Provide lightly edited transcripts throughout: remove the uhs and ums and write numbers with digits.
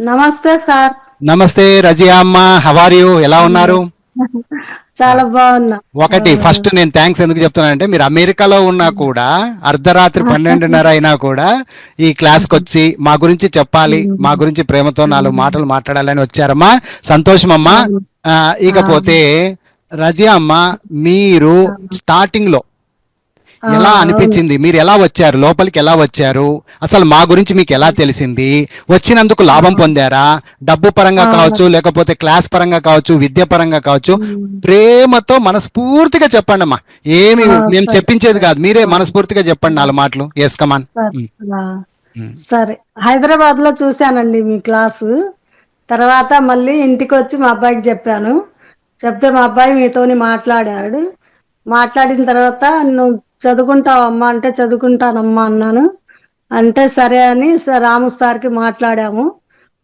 నమస్తే సార్. నమస్తే రజియా అమ్మ, హౌ ఆర్ యు? ఎలా ఉన్నారు? చాలా బాగున్నా. ఒకటి ఫస్ట్ నేను థ్యాంక్స్ ఎందుకు చెప్తున్నానంటే, మీరు అమెరికాలో ఉన్నా కూడా అర్ధరాత్రి 12:30 అయినా కూడా ఈ క్లాస్కి వచ్చి మా గురించి చెప్పాలి, మా గురించి ప్రేమతో 4 మాటలు మాట్లాడాలని వచ్చారమ్మా. సంతోషం అమ్మా. ఇకపోతే రజియా అమ్మ, మీరు స్టార్టింగ్ లో ఎలా అనిపించింది? మీరు ఎలా వచ్చారు లోపలికి? ఎలా వచ్చారు? అసలు మా గురించి మీకు ఎలా తెలిసింది? వచ్చినందుకు లాభం పొందారా? డబ్బు పరంగా కావచ్చు, లేకపోతే క్లాస్ పరంగా కావచ్చు, విద్య పరంగా కావచ్చు. ప్రేమతో మనస్ఫూర్తిగా చెప్పండి అమ్మా. ఏమి మేము చెప్పించేది కాదు, మీరే మనస్ఫూర్తిగా చెప్పండి 4 మాటలు. Yes come on. సరే, హైదరాబాద్ లో చూశానండి మీ క్లాసు. తర్వాత మళ్ళీ ఇంటికి వచ్చి మా అబ్బాయికి చెప్పాను. చెప్తే మా అబ్బాయి మీతోని మాట్లాడాడు. మాట్లాడిన తర్వాత నువ్వు చదువుకుంటావమ్మా అంటే చదువుకుంటానమ్మా అన్నాను. అంటే సరే అని రాము సార్కి మాట్లాడాము.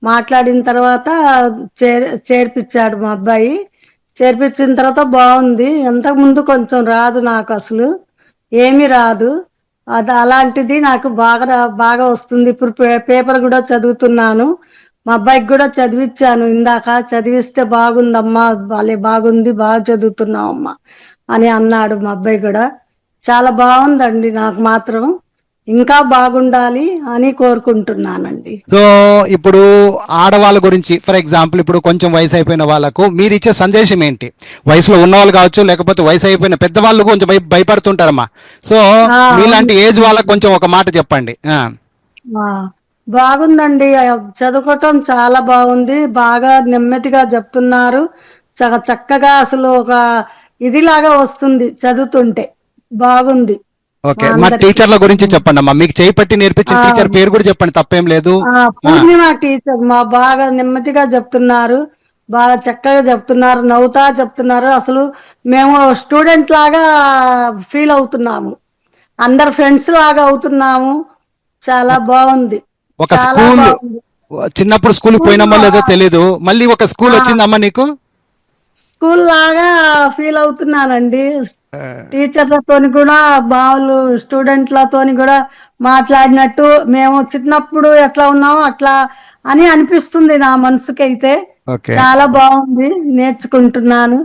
మాట్లాడిన తర్వాత చేర్పించాడు మా అబ్బాయి. చేర్పించిన తర్వాత బాగుంది. ఇంతకుముందు కొంచెం రాదు నాకు, అసలు ఏమీ రాదు. అది అలాంటిది నాకు బాగా వస్తుంది. ఇప్పుడు పేపర్ కూడా చదువుతున్నాను. మా అబ్బాయికి కూడా చదివించాను ఇందాక. చదివిస్తే బాగుందమ్మా, బాగుంది, బాగా చదువుతున్నావమ్మా అని అన్నాడు మా అబ్బాయి కూడా. చాలా బాగుందండి. నాకు మాత్రం ఇంకా బాగుండాలి అని కోరుకుంటున్నానండి. సో ఇప్పుడు ఆడవాళ్ళ గురించి, ఫర్ ఎగ్జాంపుల్ ఇప్పుడు కొంచెం వయసు అయిపోయిన వాళ్ళకు మీరు ఇచ్చే సందేశం ఏంటి? వయసులో ఉన్నవాళ్ళు కావచ్చు, లేకపోతే వయసు అయిపోయిన పెద్దవాళ్ళు కొంచెం భయపడుతుంటారమ్మా. సో మీలాంటి ఏజ్ వాళ్ళకు కొంచెం ఒక మాట చెప్పండి. బాగుందండి, చదువుకోవటం చాలా బాగుంది. బాగా నెమ్మదిగా చెప్తున్నారు. చాలా చక్కగా, అసలు ఒక ఇదిలాగా వస్తుంది చదువుతుంటే. బాగుంది. ఓకే, మా టీచర్ల గురించి చెప్పండి అమ్మా. మీకు చేయి పట్టి నేర్పించిన టీచర్ పేరు కూడా చెప్పండి, తప్పేం లేదు. పూర్ణిమ టీచర్ బాగా నెమ్మదిగా చెప్తున్నారు, బాగా చక్కగా చెప్తున్నారు, నవ్వుతా చెప్తున్నారు. అసలు మేము స్టూడెంట్ లాగా ఫీల్ అవుతున్నాము, అందరు ఫ్రెండ్స్ లాగా అవుతున్నాము. చాలా బాగుంది. ఒక స్కూల్, చిన్నప్పుడు స్కూల్ పోయినామో లేదో తెలీదు, మళ్ళీ ఒక స్కూల్ వచ్చిందమ్మా నీకు? స్కూల్ లాగా ఫీల్ అవుతున్నానండి. టీచర్లతోని కూడా, బావులు స్టూడెంట్లతోని కూడా మాట్లాడినట్టు, మేము చిన్నప్పుడు ఎట్లా ఉన్నామో అట్లా అని అనిపిస్తుంది నా మనసుకి అయితే. చాలా బాగుంది, నేర్చుకుంటున్నాను.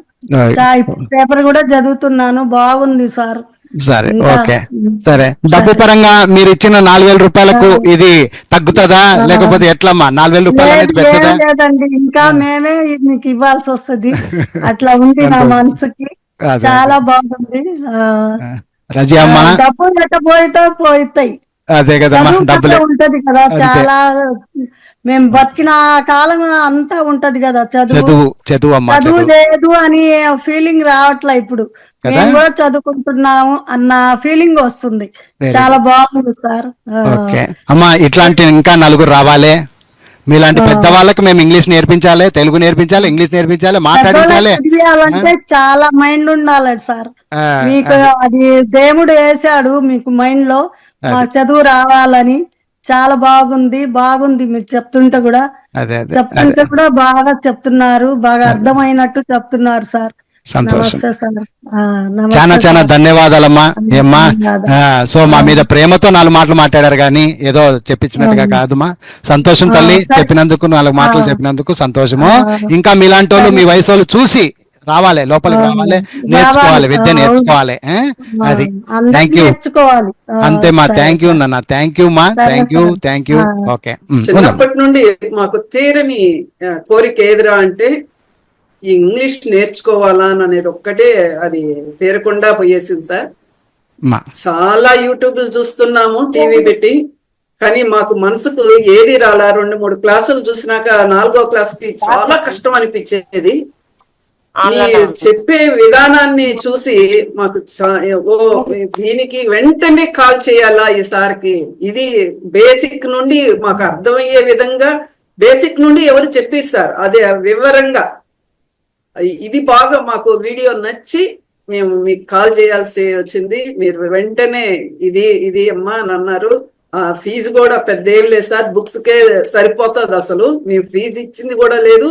పేపర్ కూడా చదువుతున్నాను. బాగుంది సార్. సరే, ఓకే, సరే. డబ్బు పరంగా మీరు ఇచ్చిన 4,000 రూపాయలకు ఇది తగ్గుతుందా, లేకపోతే ఎట్లమ్మా? 4,000 రూపాయలు అనేది పెద్దదా? లేదండి, ఇంకా మేమే మీకు ఇవ్వాల్సి వస్తుంది. అట్లా ఉంది నా మనసుకి. చాలా బాగుంది. రజియమ్మ, డబ్బు పోతాయి, అదే కదమ్మా, డబ్బులే ఉంటది కదా. చాలా మేము బతికిన కాలం అంతా ఉంటది కదా. చదువు లేదు అని ఫీలింగ్ రావట్లే ఇప్పుడు. మేము కూడా చదువుకుంటున్నాము అన్న ఫీలింగ్ వస్తుంది. చాలా బాగుంది సార్. ఓకే అమ్మా, ఇట్లాంటి ఇంకా 4 రావాలి. మీలాంటి పెద్ద వాళ్ళకి మేము ఇంగ్లీష్ నేర్పించాలి, తెలుగు నేర్పించాలి, ఇంగ్లీష్ నేర్పించాలి, మాట్లాడించాలి. చాలా మైండ్ ఉండాలి సార్. మీకు అది దేవుడు వేసాడు మీకు మైండ్ లో, చదువు రావాలని. చాలా బాగుంది మీరు చెప్తుంటే కూడా. బాగా చెప్తున్నారు, బాగా అర్థమైనట్టు చెప్తున్నారు సార్. సంతోషం. చాలా ధన్యవాదాలమ్మా. ఏమ్మా, సో మా మీద ప్రేమతో 4 మాటలు మాట్లాడారు కానీ ఏదో చెప్పించినట్టుగా కాదుమా. సంతోషం తల్లి, చెప్పినందుకు 4 మాటలు చెప్పినందుకు సంతోషము. ఇంకా మీలాంటి వాళ్ళు, మీ వయసు వాళ్ళు చూసి రావాలి, లోపలికి రావాలి, నేర్చుకోవాలి, విద్య నేర్చుకోవాలి. అది థ్యాంక్ యూ. అంతేమా, థ్యాంక్ యూ నాన్న, థ్యాంక్ యూ మా, థ్యాంక్ యూ. ఓకే. చిన్నప్పటి నుండి మాకు తీరని కోరిక ఏదిరా అంటే ఈ ఇంగ్లీష్ నేర్చుకోవాలా అనేది ఒక్కటే, అది తీరకుండా పోయేసింది సార్. చాలా యూట్యూబ్లు చూస్తున్నాము, టీవీ పెట్టి, కానీ మాకు మనసుకు ఏది రాలా. 2-3 క్లాసులు చూసినాక 4వ క్లాస్కి చాలా కష్టం అనిపించేది. చెప్పే విధానాన్ని చూసి మాకు దీనికి వెంటనే కాల్ చేయాలా ఈ సార్కి, ఇది బేసిక్ నుండి మాకు అర్థమయ్యే విధంగా, బేసిక్ నుండి ఎవరు చెప్పారు సార్, అదే వివరంగా. ఇది బాగా మాకు వీడియో నచ్చి మేము మీకు కాల్ చేయాల్సి వచ్చింది. మీరు వెంటనే ఇది అమ్మా అని అన్నారు. ఫీజు కూడా పెద్ద ఏం లేదు సార్, బుక్స్ కే సరిపోతుంది. అసలు మేము ఫీజు ఇచ్చింది కూడా లేదు,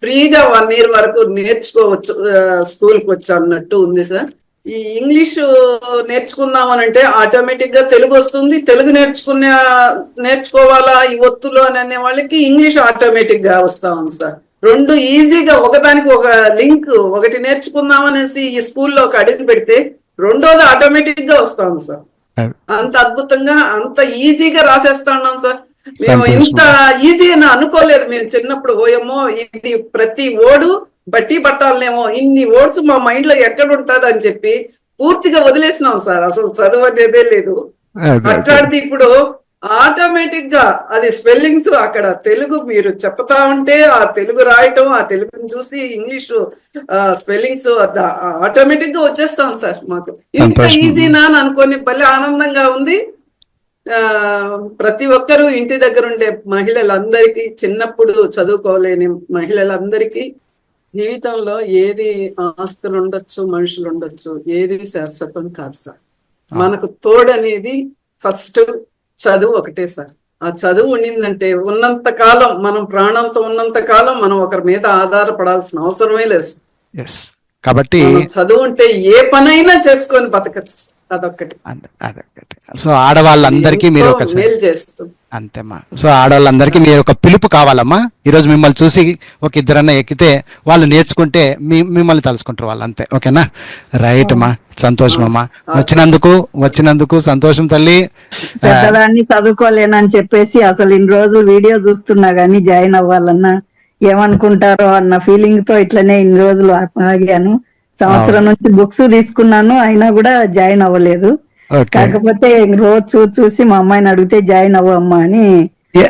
ఫ్రీగా 1 year వరకు నేర్చుకోవచ్చు, స్కూల్కి వచ్చి అన్నట్టు ఉంది సార్. ఈ ఇంగ్లీషు నేర్చుకుందాం అని అంటే ఆటోమేటిక్ గా తెలుగు వస్తుంది. తెలుగు నేర్చుకోవాలా ఈ ఒత్తులు అని అనే వాళ్ళకి ఇంగ్లీష్ ఆటోమేటిక్ గా వస్తా ఉంది సార్. రెండు ఈజీగా ఒకదానికి ఒక లింక్, ఒకటి నేర్చుకుందాం అనేసి ఈ స్కూల్లో ఒక అడుగు పెడితే రెండోది ఆటోమేటిక్ గా వస్తా ఉంది సార్. అంత అద్భుతంగా అంత ఈజీగా రాసేస్తా ఉన్నాం సార్. మేము ఇంత ఈజీ అని అనుకోలేదు. మేము చిన్నప్పుడు ఓయమ్మో ఇది ప్రతి ఓడు బట్టి పట్టాలనేమో, ఇన్ని ఓడ్స్ మా మైండ్ లో ఎక్కడ ఉంటది అని చెప్పి పూర్తిగా వదిలేసినాం సార్. అసలు చదువు అనేదే లేదు. అట్లాంటిది ఇప్పుడు ఆటోమేటిక్ గా అది స్పెల్లింగ్స్ అక్కడ తెలుగు మీరు చెప్తా ఉంటే ఆ తెలుగు రాయటం, ఆ తెలుగుని చూసి ఇంగ్లీష్ స్పెల్లింగ్స్ ఆటోమేటిక్ గా వచ్చేస్తాం సార్. మాకు ఇంత ఈజీనా అని అనుకొని భలే ఆనందంగా ఉంది. ప్రతి ఒక్కరూ ఇంటి దగ్గర ఉండే మహిళలందరికీ, చిన్నప్పుడు చదువుకోలేని మహిళలందరికీ జీవితంలో ఏది ఆస్తులు ఉండొచ్చు, మనుషులు ఉండొచ్చు, ఏది శాశ్వతం కాదు సార్. మనకు తోడనేది ఫస్ట్ చదువు ఒకటే సార్. ఆ చదువు ఉండిందంటే ఉన్నంత కాలం, మనం ప్రాణంతో ఉన్నంత కాలం మనం ఒకరి మీద ఆధారపడాల్సిన అవసరమే లేదు. కాబట్టి చదువు ఉంటే ఏ పనైనా చేసుకొని బతకచ్చు. అదొక్కటి. సో ఆడవాళ్ళందరికీ మీరు ఒక మేలు చేస్తుంది అంతేమ్మా. సో ఆడవాళ్ళందరికీ మీరు ఒక పిలుపు కావాలమ్మా. ఈరోజు మిమ్మల్ని చూసి ఒక ఇద్దరన్నా ఎక్కితే వాళ్ళు నేర్చుకుంటే మిమ్మల్ని తలుచుకుంటారు వాళ్ళు, అంతే. ఓకేనా? రైట్ అమ్మా, సంతోషం అమ్మా. వచ్చినందుకు సంతోషం తల్లి. పెద్దదాన్ని చదువుకోలేనని చెప్పేసి అసలు ఇన్ని రోజులు వీడియో చూస్తున్నా గానీ జాయిన్ అవ్వాలన్నా ఏమనుకుంటారో అన్న ఫీలింగ్ తో ఇట్లనే ఇన్ని రోజులు ఆగాను. సంవత్సరం నుంచి బుక్స్ తీసుకున్నాను, అయినా కూడా జాయిన్ అవ్వలేదు. కాకపోతే రోజు చూసి మా అమ్మాయిని అడిగితే జాయిన్ అవ్వమ్మా అని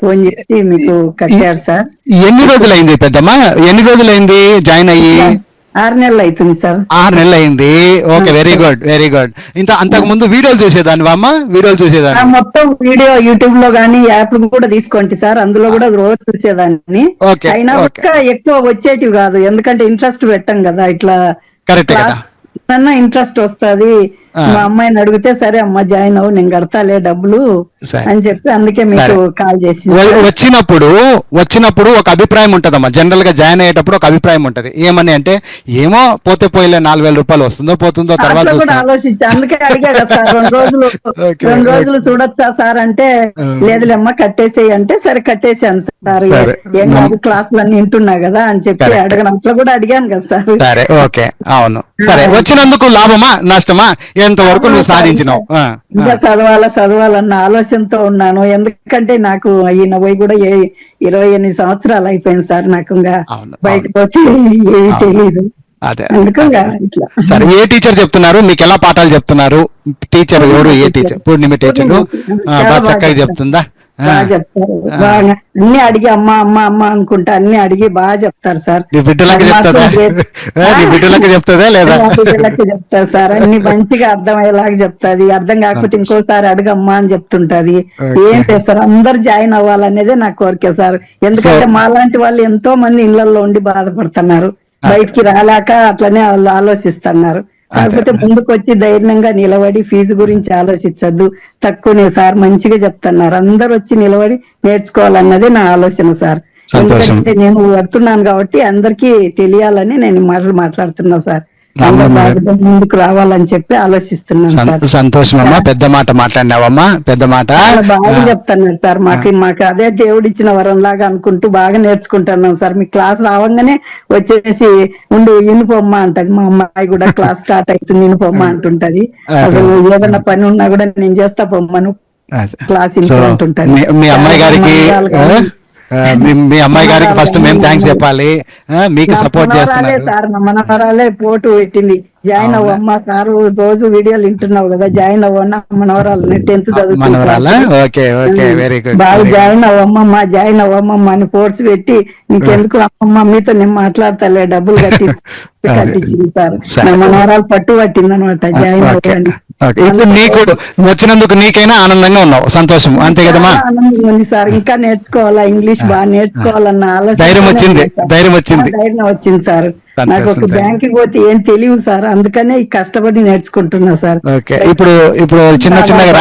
ఫోన్ చేసి మీకు కట్టారు సార్. ఎన్ని రోజులైంది పెద్దమ్మా? ఎన్ని రోజులైంది జాయిన్ అయ్యి? 6 నెలలు అవుతుంది సార్. 6 నెలలు అయింది. Okay, very good, very good. అంతకు ముందు వీడియోలు చూసేదాన్ని అమ్మా? వీడియోలు చూసేదాన్ని మొత్తం వీడియో యూట్యూబ్ లో గానీ యాప్ కూడా తీసుకోండి సార్, అందులో కూడా రోజు చూసేదాన్ని. అయినా ఎక్కువ వచ్చేటివి కాదు, ఎందుకంటే ఇంట్రెస్ట్ పెట్టాం కదా. ఇట్లా కరెక్ట్ కదా, ఇంట్రెస్ట్ వస్తుంది. మా అమ్మాయిని అడిగితే సరే అమ్మా జాయిన్ అవ్వు, నేను కడతాలే డబ్బులు అని చెప్పి అందుకే మీకు కాల్ చేసి. వచ్చినప్పుడు ఒక అభిప్రాయం ఉంటదమ్మా. జనరల్ గా జాయిన్ అయ్యేటప్పుడు ఒక అభిప్రాయం ఉంటది. ఏమని అంటే, ఏమో పోతే పోయిలే 4,000 రూపాయలు వస్తుందో పోతుందో తర్వాత కూడా ఆలోచించి అందుకే అడిగాడు సార్. 2 రోజులు చూడొచ్చా సార్ అంటే, లేదులేమ్మా కట్టేసేయి అంటే, సరే కట్టేసాను సార్. ఏం కాదు, క్లాసులన్నీ వింటున్నా కదా అని చెప్పి అడగను. అట్లా కూడా అడిగాను కదా సార్. సరే, ఓకే, అవును. సరే, వచ్చినందుకు లాభమా నష్టమా ఎంతవరకు నువ్వు సాధించినావు? ఇంకా చదవాలన్న ఆలోచనతో ఉన్నాను. ఎందుకంటే నాకు ఈయన పోయి కూడా 28 సంవత్సరాలు అయిపోయింది సార్. నాకు ఇంకా బయటకు వచ్చి తెలియదు. సరే, ఏ టీచర్ చెప్తున్నారు మీకు? ఎలా పాఠాలు చెప్తున్నారు? టీచర్ ఎవరు? ఏ టీచర్? పూర్ణిమ టీచర్ బాగా చక్కగా చెప్తుందా? బాగా చెప్తారు. బాగా అన్ని అడిగి అమ్మ అమ్మ అమ్మ అనుకుంటా అన్ని అడిగి బాగా చెప్తారు సార్. బిడ్డలకి చెప్తారా లేదా? బిడ్డలకి చెప్తారు సార్. అన్ని మంచిగా అర్థమయ్యేలాగా చెప్తాది. అర్థం కాకపోతే ఇంకోసారి అడగమ్మా అని చెప్తుంటది. ఏం చేస్తారు, అందరు జాయిన్ అవ్వాలనేదే నా కోరిక సార్. ఎందుకంటే మాలాంటి వాళ్ళు ఎంతో మంది ఇళ్లలో ఉండి బాధపడుతున్నారు, బయటికి రాలేక అట్లనే వాళ్ళు ఆలోచిస్తున్నారు. కాకపోతే ముందుకు వచ్చి ధైర్యంగా నిలబడి ఫీజు గురించి ఆలోచించద్దు, తక్కువనే సార్ మంచిగా చెప్తున్నారు, అందరు వచ్చి నిలబడి నేర్చుకోవాలన్నది నా ఆలోచన సార్. ఎందుకంటే నేను పడుతున్నాను కాబట్టి అందరికీ తెలియాలని నేను మాట్లాడుతున్నా సార్. ముందుకు రావాలని చెప్పి ఆలోచిస్తున్నాను. సంతోషం అమ్మా, పెద్ద మాట మాట్లాడినావమ్మా, పెద్ద మాట బాగా చెప్తున్నారు సార్. మాకు అదే దేవుడు ఇచ్చిన వరం లాగా అనుకుంటూ బాగా నేర్చుకుంటున్నాం సార్. మీ క్లాస్ రావంగానే వచ్చేసి ఉండు యూనిఫామ్ అంటది. మా అమ్మాయి కూడా క్లాస్ స్టార్ట్ అవుతుంది యూనిఫామ్ అంటుంటది. అసలు ఏదైనా పని ఉన్నా కూడా నేను చేస్తా పొమ్మను క్లాస్ ఇంటుంటది. మీ అమ్మాయి గారికి ఫస్ట్ మేము థ్యాంక్స్ చెప్పాలి. మీకు సపోర్ట్ చేస్తున్నారు సార్. మా మనవరాలే పోటు పెట్టింది, జాయిన్ అవ్వమ్మా సార్, రోజు వీడియోలు వింటున్నావు కదా, జాయిన్ అవ్వన్నా మనవరాలు 10th చదువుతున్నా, బాగా జాయిన్ అవ్వమ్మా జాయిన్ అవ్వమ్మా అని ఫోర్స్ పెట్టి, నీకెందుకు అమ్మమ్మ మీతో నేను మాట్లాడతాలే డబ్బులు కట్టించింది సార్. నా మనవరాలు పట్టు పట్టింది అనమాట జాయిన్ అవ్వండి. ఇప్పుడు నీకు వచ్చినందుకు నీకైనా ఆనందంగా ఉన్నావు, సంతోషం, అంతే కదమ్మా? ఆనందంగా ఉంది సార్. ఇంకా నేర్చుకోవాలా, ఇంగ్లీష్ బాగా నేర్చుకోవాలన్న ఆలోచన, ధైర్యం వచ్చింది ధైర్యం వచ్చింది సార్. నాకు ఒక సంతోషం. బ్యాంక్కి పోతే ఏం తెలియదు సార్, అందుకనే ఈ కష్టపడి నేర్చుకుంటున్నా సార్. ఓకే, ఇప్పుడు చిన్నగా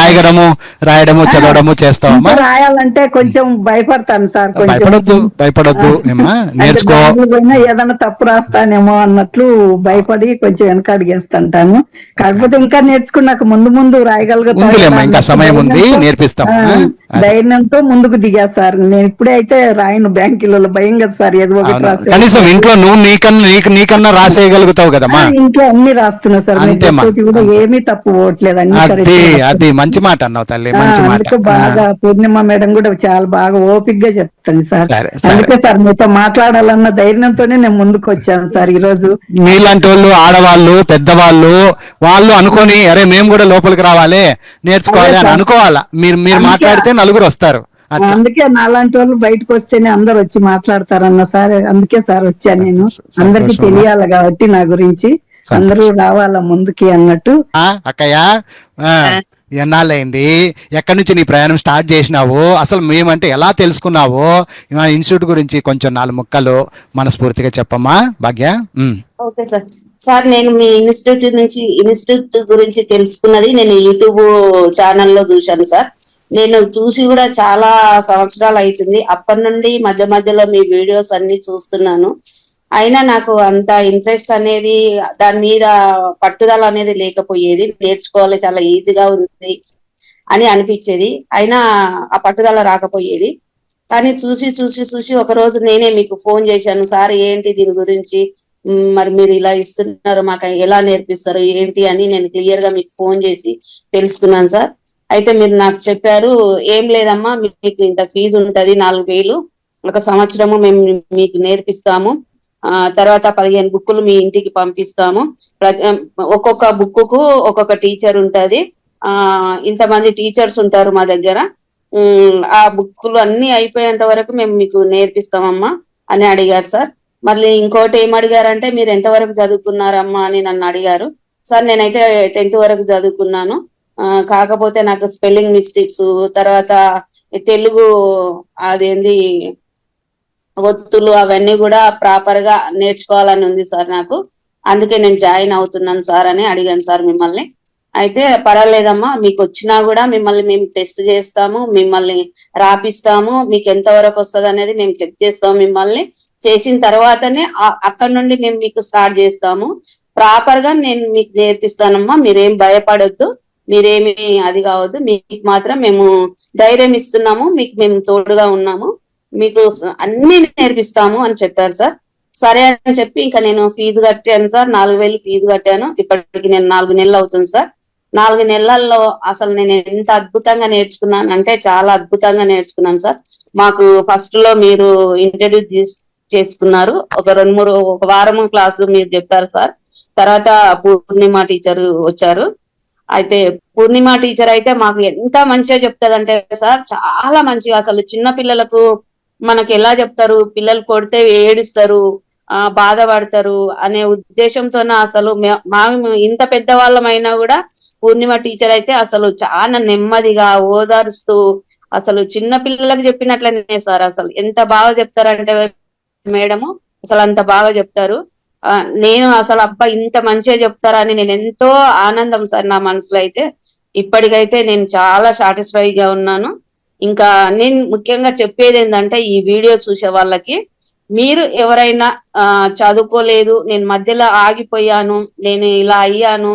రాయడము చదవడము చేస్తావమ్మా? ఇంకా రాయాలంటే కొంచెం భయపడతాను సార్. కొంచెం భయపడొద్దు ఏమ్మా, నేర్చుకో. బ్యాంకులో పోయినా ఏదైనా తప్పు రాస్తానేమో అన్నట్లు భయపడి కొంచెం వెనక అడిగేస్తుంటాను. కాకపోతే ఇంకా నేర్చుకున్నాక ముందు ఉందిలేమ్మా, ఇంకా సమయం ఉంది, నేర్పిస్తాం. ధైర్యంతో ముందుకు దిగా సార్. నేను ఇప్పుడే అయితే రాయను, బ్యాంకులలో భయం కదా సార్, ఏదో ఒకటి రాసే. కనీసం ఇంట్లో నువ్వు నీకన్నా రాసేయగలుగుతావు కదమ్మా. ఇంట్లో అన్ని రాస్తున్నా సార్, కూడా ఏమీ తప్పు పోవట్లేదు, అన్ని అది మంచి మాట అన్నావు తల్లి, మంచి మాట. బాగా పూర్ణిమ మేడం కూడా చాలా బాగా ఓపిగ్గా చెప్తాను సార్. అందుకే సార్ మీతో మాట్లాడాలన్న ధైర్యంతోనే నేను ముందుకు వచ్చాను సార్. ఈ రోజు మీలాంటి వాళ్ళు, ఆడవాళ్ళు, పెద్దవాళ్ళు వాళ్ళు అనుకొని అరే మేము కూడా లోపలికి రావాలి, నేర్చుకోవాలి అని అనుకోవాలా. మీరు మాట్లాడితే నలుగురు వస్తారు. అందుకే నాలాంటి వాళ్ళు బయటకు వస్తేనే అందరు వచ్చి మాట్లాడతారన్న సార్, అందుకే సార్ వచ్చాను నేను. అందరికి తెలియాలి కాబట్టి నా గురించి, అందరూ రావాలా ముందుకి అన్నట్టు. అక్కయ్య, ఎన్నాళ్ళైంది, ఎక్కడి నుంచి నీ ప్రయాణం స్టార్ట్ చేసినావు, అసలు మేమంటే ఎలా తెలుసుకున్నావు, ఇన్స్టిట్యూట్ గురించి కొంచెం 4 ముక్కలు మనస్ఫూర్తిగా చెప్పమ్మా భాగ్య. ఓకే సార్, నేను మీ ఇన్స్టిట్యూట్ గురించి తెలుసుకున్నది నేను యూట్యూబ్ ఛానల్లో చూశాను సార్. నేను చూసి కూడా చాలా సంవత్సరాలు అవుతుంది. అప్పటి నుండి మధ్యలో మీ వీడియోస్ అన్ని చూస్తున్నాను. అయినా నాకు అంత ఇంట్రెస్ట్ అనేది, దాని మీద పట్టుదల అనేది లేకపోయేది. నేర్చుకోవాలి, చాలా ఈజీగా ఉంది అని అనిపించేది, అయినా ఆ పట్టుదల రాకపోయేది. కానీ చూసి ఒక రోజు నేనే మీకు ఫోన్ చేశాను, సార్ ఏంటి దీని గురించి, మరి మీరు ఇలా ఇస్తున్నారు, మాకు ఎలా నేర్పిస్తారు ఏంటి అని నేను క్లియర్ గా మీకు ఫోన్ చేసి తెలుసుకున్నాను సార్. అయితే మీరు నాకు చెప్పారు, ఏం లేదమ్మా మీకు ఇంత ఫీజు ఉంటది 4,000, ఒక సంవత్సరము మేము మీకు నేర్పిస్తాము, తర్వాత 15 బుక్కులు మీ ఇంటికి పంపిస్తాము, ఒక్కొక్క బుక్కు ఒక్కొక్క టీచర్ ఉంటది, ఇంతమంది టీచర్స్ ఉంటారు మా దగ్గర, ఆ బుక్కులు అన్ని అయిపోయేంత వరకు మేము మీకు నేర్పిస్తామమ్మా అని అడిగారు సార్. మళ్ళీ ఇంకోటి ఏం అడిగారంటే, మీరు ఎంతవరకు చదువుకున్నారమ్మా అని నన్ను అడిగారు. సార్ నేనైతే 10th వరకు చదువుకున్నాను, కాకపోతే నాకు స్పెల్లింగ్ మిస్టేక్స్, తర్వాత తెలుగు అదేంది ఒత్తులు అవన్నీ కూడా ప్రాపర్ గా నేర్చుకోవాలని ఉంది సార్ నాకు, అందుకే నేను జాయిన్ అవుతున్నాను సార్ అని అడిగాను సార్ మిమ్మల్ని. అయితే పర్వాలేదమ్మా, మీకు వచ్చినా కూడా మిమ్మల్ని మేము టెస్ట్ చేస్తాము, మిమ్మల్ని రాపిస్తాము, మీకు ఎంత వరకు వస్తుంది అనేది మేము చెక్ చేస్తాము. మిమ్మల్ని చేసిన తర్వాతనే అక్కడ నుండి మేము మీకు స్టార్ట్ చేస్తాము. ప్రాపర్ గా నేను మీకు నేర్పిస్తానమ్మా, మీరేం భయపడొద్దు, మీరేమి అది కావద్దు, మీకు మాత్రం మేము ధైర్యం ఇస్తున్నాము, మీకు మేము తోడుగా ఉన్నాము, మీకు అన్ని నేర్పిస్తాము అని చెప్పారు సార్. సరే అని చెప్పి ఇంకా నేను ఫీజు కట్టాను సార్, 4,000 ఫీజు కట్టాను. ఇప్పటికి నేను 4 నెలలు అవుతుంది సార్. 4 నెలల్లో అసలు నేను ఎంత అద్భుతంగా నేర్చుకున్నాను అంటే చాలా అద్భుతంగా నేర్చుకున్నాను సార్. మాకు ఫస్ట్ లో మీరు ఇంట్రడ్యూస్ చేసుకున్నారు, ఒక 2-3 ఒక వారం క్లాసులు మీరు చెప్పారు సార్. తర్వాత పూర్ణిమ టీచర్ వచ్చారు. అయితే పూర్ణిమ టీచర్ అయితే మాకు ఎంత మంచిగా చెప్తాదంటే సార్, చాలా మంచిగా, అసలు చిన్న పిల్లలకు మనకి ఎలా చెప్తారు, పిల్లలు కొడితే ఏడుస్తారు, బాధపడతారు అనే ఉద్దేశంతోనే అసలు మేము ఇంత పెద్దవాళ్ళమైనా కూడా పూర్ణిమ టీచర్ అయితే అసలు చాలా నెమ్మదిగా ఓదారుస్తూ అసలు చిన్న పిల్లలకు చెప్పినట్లనే సార్. అసలు ఎంత బాగా చెప్తారంటే మేడము, అసలు అంత బాగా చెప్తారు. నేను అసలు అబ్బా ఇంత మంచిగా చెప్తారని నేను ఎంతో ఆనందం సార్ నా మనసులో అయితే. ఇప్పటికైతే నేను చాలా సాటిస్ఫైగా ఉన్నాను. ఇంకా నేను ముఖ్యంగా చెప్పేది ఏంటంటే, ఈ వీడియో చూసే వాళ్ళకి, మీరు ఎవరైనా చదువుకోలేదు, నేను మధ్యలో ఆగిపోయాను, నేను ఇలా అయ్యాను,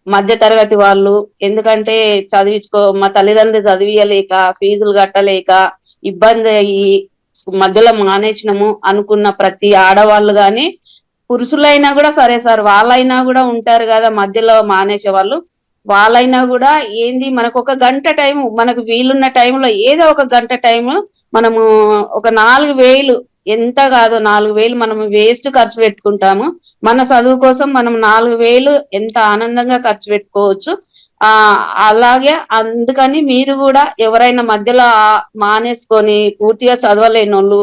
మధ్య తరగతి వాళ్ళు, ఎందుకంటే మా తల్లిదండ్రులు చదివియలేక, ఫీజులు కట్టలేక ఇబ్బంది అయ్యి మధ్యలో మానేసినము అనుకున్న ప్రతి ఆడవాళ్ళు గాని, పురుషులైనా కూడా సరే సార్, వాళ్ళైనా కూడా ఉంటారు కదా మధ్యలో మానేసే వాళ్ళు, వాళ్ళైనా కూడా ఏంది, మనకు ఒక గంట టైం, మనకు వీలున్న టైంలో ఏదో ఒక గంట టైం మనము ఒక 4,000, ఎంత కాదు 4,000 మనం వేస్ట్ ఖర్చు పెట్టుకుంటాము. మన చదువు కోసం మనం 4,000 ఎంత ఆనందంగా ఖర్చు పెట్టుకోవచ్చు. అలాగే అందుకని మీరు కూడా ఎవరైనా మధ్యలో మానేసుకొని పూర్తిగా చదవలేని వాళ్ళు,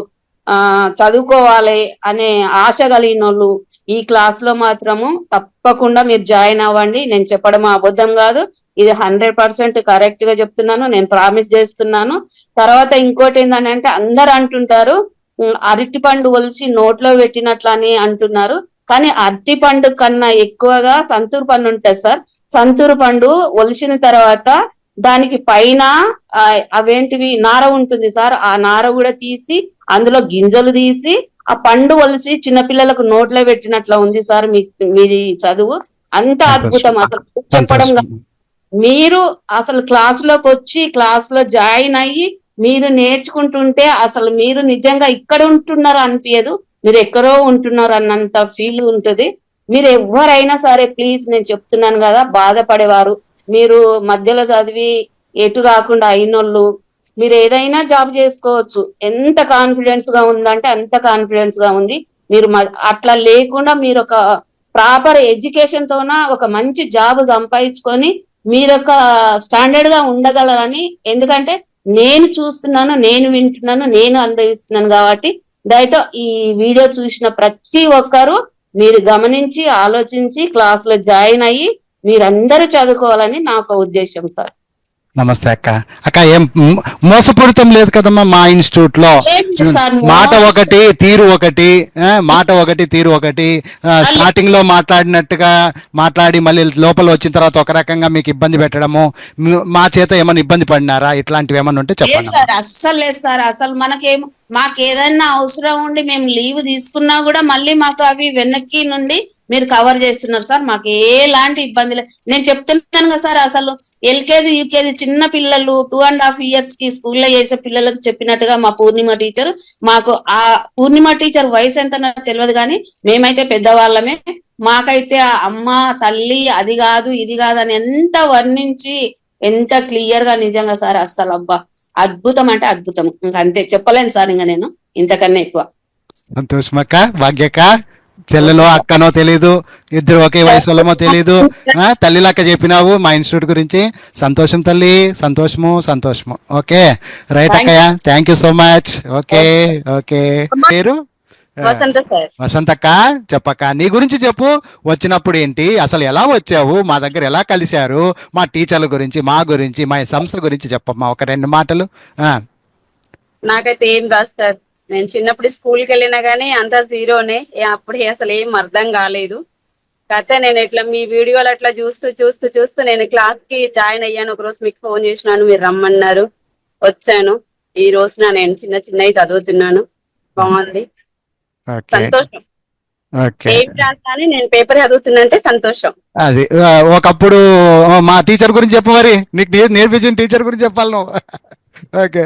చదువుకోవాలి అనే ఆశ కలిగిన వాళ్ళు ఈ క్లాస్ లో మాత్రము తప్పకుండా మీరు జాయిన్ అవ్వండి. నేను చెప్పడం అబద్ధం కాదు, ఇది 100% కరెక్ట్ గా చెప్తున్నాను, నేను ప్రామిస్ చేస్తున్నాను. తర్వాత ఇంకోటి ఏంటంటే, అందరు అంటుంటారు అరటి పండు ఒలిసి నోట్లో పెట్టినట్లని అంటున్నారు, కానీ అరటి పండు కన్నా ఎక్కువగా సంతూరు పండు ఉంటుంది సార్. సంతూరు పండు ఒలిసిన తర్వాత దానికి పైన అవేంటివి నార ఉంటుంది సార్. ఆ నార కూడా తీసి అందులో గింజలు తీసి ఆ పండు ఒలిసి చిన్నపిల్లలకు నోట్లో పెట్టినట్లా ఉంది సార్ మీది చదువు. అంత అద్భుతం అసలు చెప్పడం. మీరు అసలు క్లాసులోకి వచ్చి క్లాసులో జాయిన్ అయ్యి మీరు నేర్చుకుంటుంటే అసలు మీరు నిజంగా ఇక్కడ ఉంటున్నారు అనిపించదు, మీరు ఎక్కడో ఉంటున్నారు అన్నంత ఫీల్ ఉంటుంది. మీరు ఎవరైనా సరే ప్లీజ్ నేను చెప్తున్నాను కదా, బాధపడేవారు మీరు మధ్యలో చదివి ఎటు కాకుండా అయినోళ్ళు మీరు ఏదైనా జాబ్ చేసుకోవచ్చు. ఎంత కాన్ఫిడెన్స్ గా ఉందంటే అంత కాన్ఫిడెన్స్ గా ఉంది. మీరు అట్లా లేకుండా మీరు ఒక ప్రాపర్ ఎడ్యుకేషన్ తోన ఒక మంచి జాబ్ సంపాదించుకొని మీరు ఒక స్టాండర్డ్ గా ఉండగలరని, ఎందుకంటే నేను చూస్తున్నాను, నేను వింటున్నాను, నేను అనుభవిస్తున్నాను. కాబట్టి దయతో ఈ వీడియో చూసిన ప్రతి ఒక్కరు మీరు గమనించి ఆలోచించి క్లాస్ లో జాయిన్ అయ్యి మీరందరూ చదువుకోవాలని నా ఒక ఉద్దేశం సార్. నమస్తే అక్క. అక్క ఏం మోసపూరితం లేదు కదమ్మా మా ఇన్స్టిట్యూట్ లో? మాట ఒకటి తీరు ఒకటి, మాట ఒకటి తీరు ఒకటి. స్టార్టింగ్ లో మాట్లాడినట్టుగా మాట్లాడి మళ్ళీ లోపల వచ్చిన తర్వాత ఒక రకంగా మీకు ఇబ్బంది పెట్టడము, మా చేత ఏమైనా ఇబ్బంది పడినారా? ఇట్లాంటివి ఏమన్నా ఉంటే చెప్పండి సార్. అస్సలు లేదు సార్. అసలు మాకు ఏదైనా అవసరం ఉండి మేము లీవ్ తీసుకున్నా కూడా మళ్ళీ మాకు అవి వెనక్కి నుండి మీరు కవర్ చేస్తున్నారు సార్. మాకు ఎలాంటి ఇబ్బంది లేదు. నేను చెప్తున్నాను కదా సార్, అసలు ఎల్కేజీ యూకేజీ చిన్న పిల్లలు 2.5 years కి స్కూల్లో చేసే పిల్లలకు చెప్పినట్టుగా మా పూర్ణిమ టీచర్, మాకు ఆ పూర్ణిమ టీచర్ వయసు ఎంత నాకు తెలియదు కానీ మేమైతే పెద్దవాళ్ళమే. మాకైతే ఆ అమ్మ తల్లి అది కాదు ఇది కాదు అని ఎంత వర్ణించి ఎంత క్లియర్ గా నిజంగా సార్ అస్సలు అబ్బా అద్భుతం అంటే అద్భుతం. ఇంకా అంతే, చెప్పలేను సార్ ఇంకా నేను ఇంతకన్నా ఎక్కువ. సంతోషమక్క. భాగ్యక్క చెల్లెలో అక్కనో తెలీదు, ఇద్దరు ఒకే వయసులోమో తెలీదు, తల్లిలక్క చెప్పినావు మా ఇన్స్టిట్యూట్ గురించి. సంతోషం తల్లి, సంతోషము సంతోషము. ఓకే రైట్ అక్కయ్య, thank you so much. Okay okay. పేరు వసంతక్క. చెప్పక్క నీ గురించి చెప్పు. వచ్చినప్పుడు ఏంటి, అసలు ఎలా వచ్చావు, మా దగ్గర ఎలా కలిశారు, మా టీచర్ల గురించి, మా గురించి, మా సంస్థ గురించి చెప్పమ్మా ఒక 2 మాటలు. నాకైతే ఏం రాదు సార్. నేను చిన్నప్పుడు స్కూల్కి వెళ్ళినా గానీ అంతా జీరోనే. అప్పుడు అసలు ఏం అర్థం కాలేదు. కాకపోతే నేను ఇట్లా మీ వీడియోలు అట్లా చూస్తూ నేను క్లాస్ కి జాయిన్ అయ్యాను. ఒకరోజు మీకు ఫోన్ చేసినాను, మీరు రమ్మన్నారు, వచ్చాను. ఈ రోజున నేను చిన్నవి చదువుతున్నాను. బాగుంది, సంతోషం. ఏం రాస్తాను నేను పేపర్ చదువుతున్నా అంటే సంతోషం. అది ఒకప్పుడు మా టీచర్ గురించి చెప్పు, మరి నీకు నేర్పించిన టీచర్ గురించి చెప్పాలి నువ్వు. Okay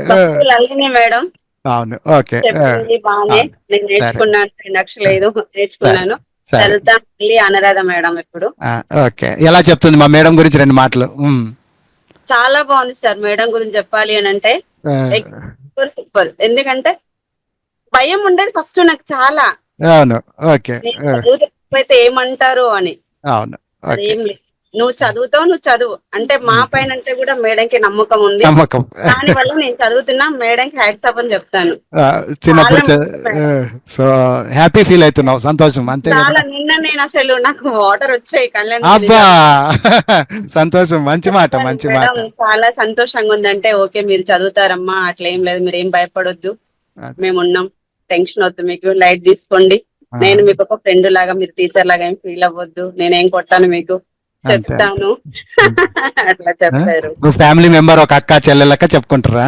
madam. అవును. ఓకే బాగానే నేను నేర్చుకున్నాను. 2 లక్షలు నేర్చుకున్నాను. అనురాధ మేడం ఇప్పుడు. ఓకే, ఎలా చెప్తుంది మా మేడం గురించి 2 మాటలు? చాలా బాగుంది సార్. మేడం గురించి చెప్పాలి అని అంటే సూపర్. ఎందుకంటే భయం ఉండేది ఫస్ట్ నాకు చాలా. అవును. ఓకే. అయితే ఏమంటారు అని. అవును. ఏం లేదు, నువ్వు చదువుతావు, నువ్వు చదువు అంటే మా పైన అంటే కూడా మేడంకి నమ్మకం ఉంది. దాని వల్ల నేను చదువుతున్నా, మేడంకి హ్యాట్స్ ఆఫ్ అని చెప్తాను. చిన్నప్పుడు సో హ్యాపీ ఫీల్ అవుతున్నావు, సంతోషం అంతే. చాలా నిన్న నేను అసలు నాకు వాటర్ వచ్చాయి కళ్యాణ్. అబ్బా సంతోషం, మంచి మాట మంచి మాట. చాలా సంతోషంగా ఉందంటే ఓకే మీరు చదువుతారమ్మా, అట్లా ఏం లేదు, మీరు ఏం భయపడొద్దు, మేమున్నాం, టెన్షన్ వద్దు, మీకు లైట్ తీసుకోండి, నేను మీకు ఒక ఫ్రెండ్ లాగా, మీరు టీచర్ లాగా ఏం ఫీల్ అవ్వద్దు, నేనేం కొట్టాను మీకు చెప్తాను అట్లా చెప్పారు. ఫ్యామిలీ మెంబర్, ఒక అక్క చెల్లెలక్క చెప్పుకుంటారా?